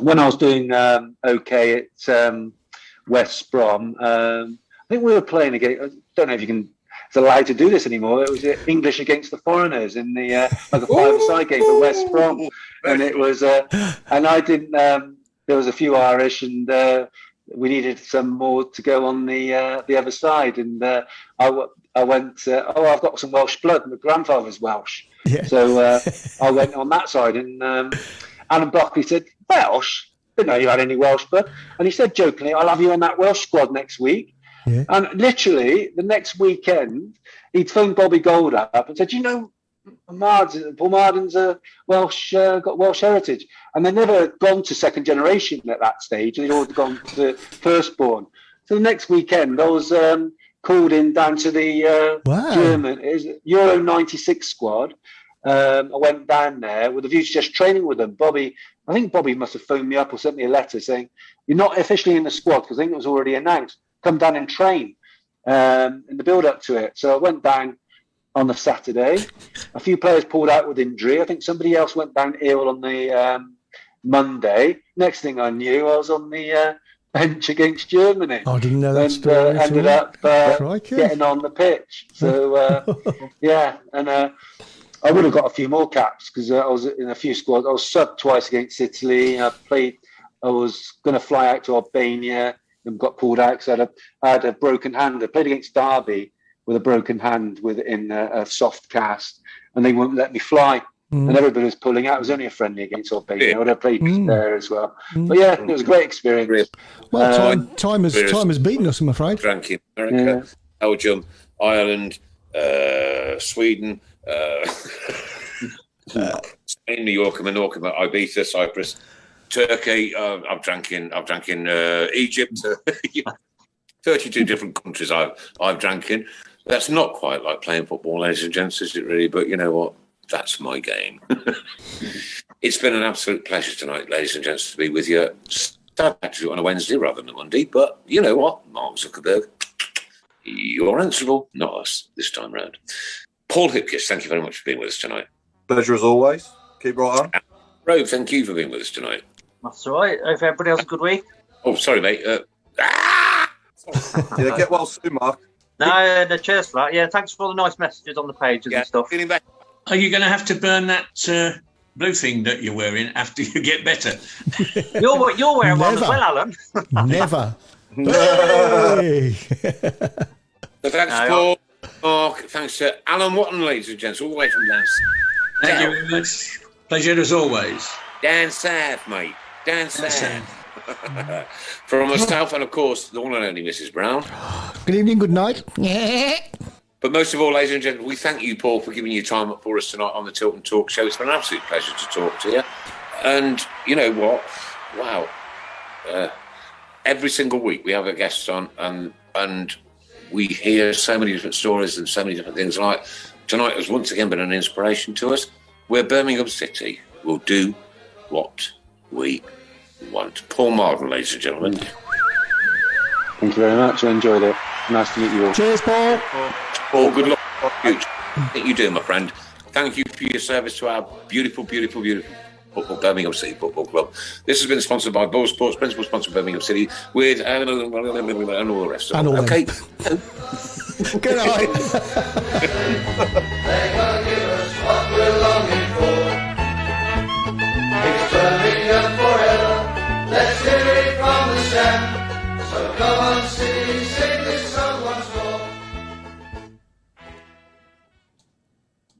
when I was doing okay at West Brom, I think we were playing against, I don't know if it's allowed to do this anymore. It was English against the foreigners in the like a five-a-side game for West Brom, and it was and I didn't. There was a few Irish, and we needed some more to go on the other side, and I went. I've got some Welsh blood. My grandfather's Welsh, so I went on that side, and Alan Blockley said, "Welsh? Didn't know you had any Welsh blood." And he said jokingly, "I'll have you on that Welsh squad next week." Yeah. And literally the next weekend, he'd phoned Bobby Gold up and said, "You know, Paul Mardon's Welsh, got Welsh heritage." And they'd never gone to second generation at that stage. They'd already gone to firstborn. So the next weekend, I was called in down to the German Euro 96 squad. I went down there with a view to just training with them. I think Bobby must have phoned me up or sent me a letter saying, "You're not officially in the squad," because I think it was already announced. "Come down and train in the build-up to it." So I went down on the Saturday. A few players pulled out with injury. I think somebody else went down ill on the Monday. Next thing I knew, I was on the bench against Germany. I didn't know that and story. Ended up getting on the pitch. So, and I would have got a few more caps because I was in a few squads. I was subbed twice against Italy. I was going to fly out to Albania and got pulled out because I had a broken hand. I played against Derby with a broken hand in a soft cast, and they wouldn't let me fly. And everybody was pulling out. It was only a friendly against Albania. I would have played there as well. But yeah, it was a great experience. Well, time has beaten us, I'm afraid. Drank in America, Belgium, Ireland, Sweden, Spain, New York, Menorca, Ibiza, Cyprus, Turkey. I've drank in Egypt. 32 different countries I've drank in. That's not quite like playing football, ladies and gents, is it really? But you know what? That's my game. It's been an absolute pleasure tonight, ladies and gents, to be with you. Sad to do it on a Wednesday rather than a Monday, but you know what? Mark Zuckerberg, you're answerable, not us this time round. Paul Hipkiss, thank you very much for being with us tonight. Pleasure as always. Keep right on. Rogue, thank you for being with us tonight. That's all right. Hope everybody has a good week. Oh, sorry, mate. Yeah, get well soon, Mark. No, cheers for that. Yeah, thanks for all the nice messages on the pages and stuff. Feeling better. Are you going to have to burn that blue thing that you're wearing after you get better? You're wearing one as Never. well, Alan. Never. Hey! Thanks, Paul, Mark. Thanks to Alan Watton, ladies and gents, all the way from down Thank you very much. Pleasure as always. down south, mate. Down south. From myself and, of course, the one and only Mrs. Browne. Good evening, good night. But most of all, ladies and gentlemen, we thank you, Paul, for giving your time up for us tonight on the Tilton Talk Show. It's been an absolute pleasure to talk to you. And you know what? Wow. Every single week we have a guest on and we hear so many different stories and so many different things. Like tonight has once again been an inspiration to us. We're Birmingham City. We'll do what we want. Paul Mardon, ladies and gentlemen. Thank you very much. I enjoyed it. Nice to meet you all. Cheers, Paul. Paul, good luck. Huge. I think you do, my friend. Thank you for your service to our beautiful, beautiful, beautiful Birmingham City Football Club. This has been sponsored by Ball Sports, principal sponsor of Birmingham City, with and all the rest of it. Okay. Good night. They're gonna give us what we're longing for. It's Birmingham forever. Let's hear it from the stand. So come on, City, sing.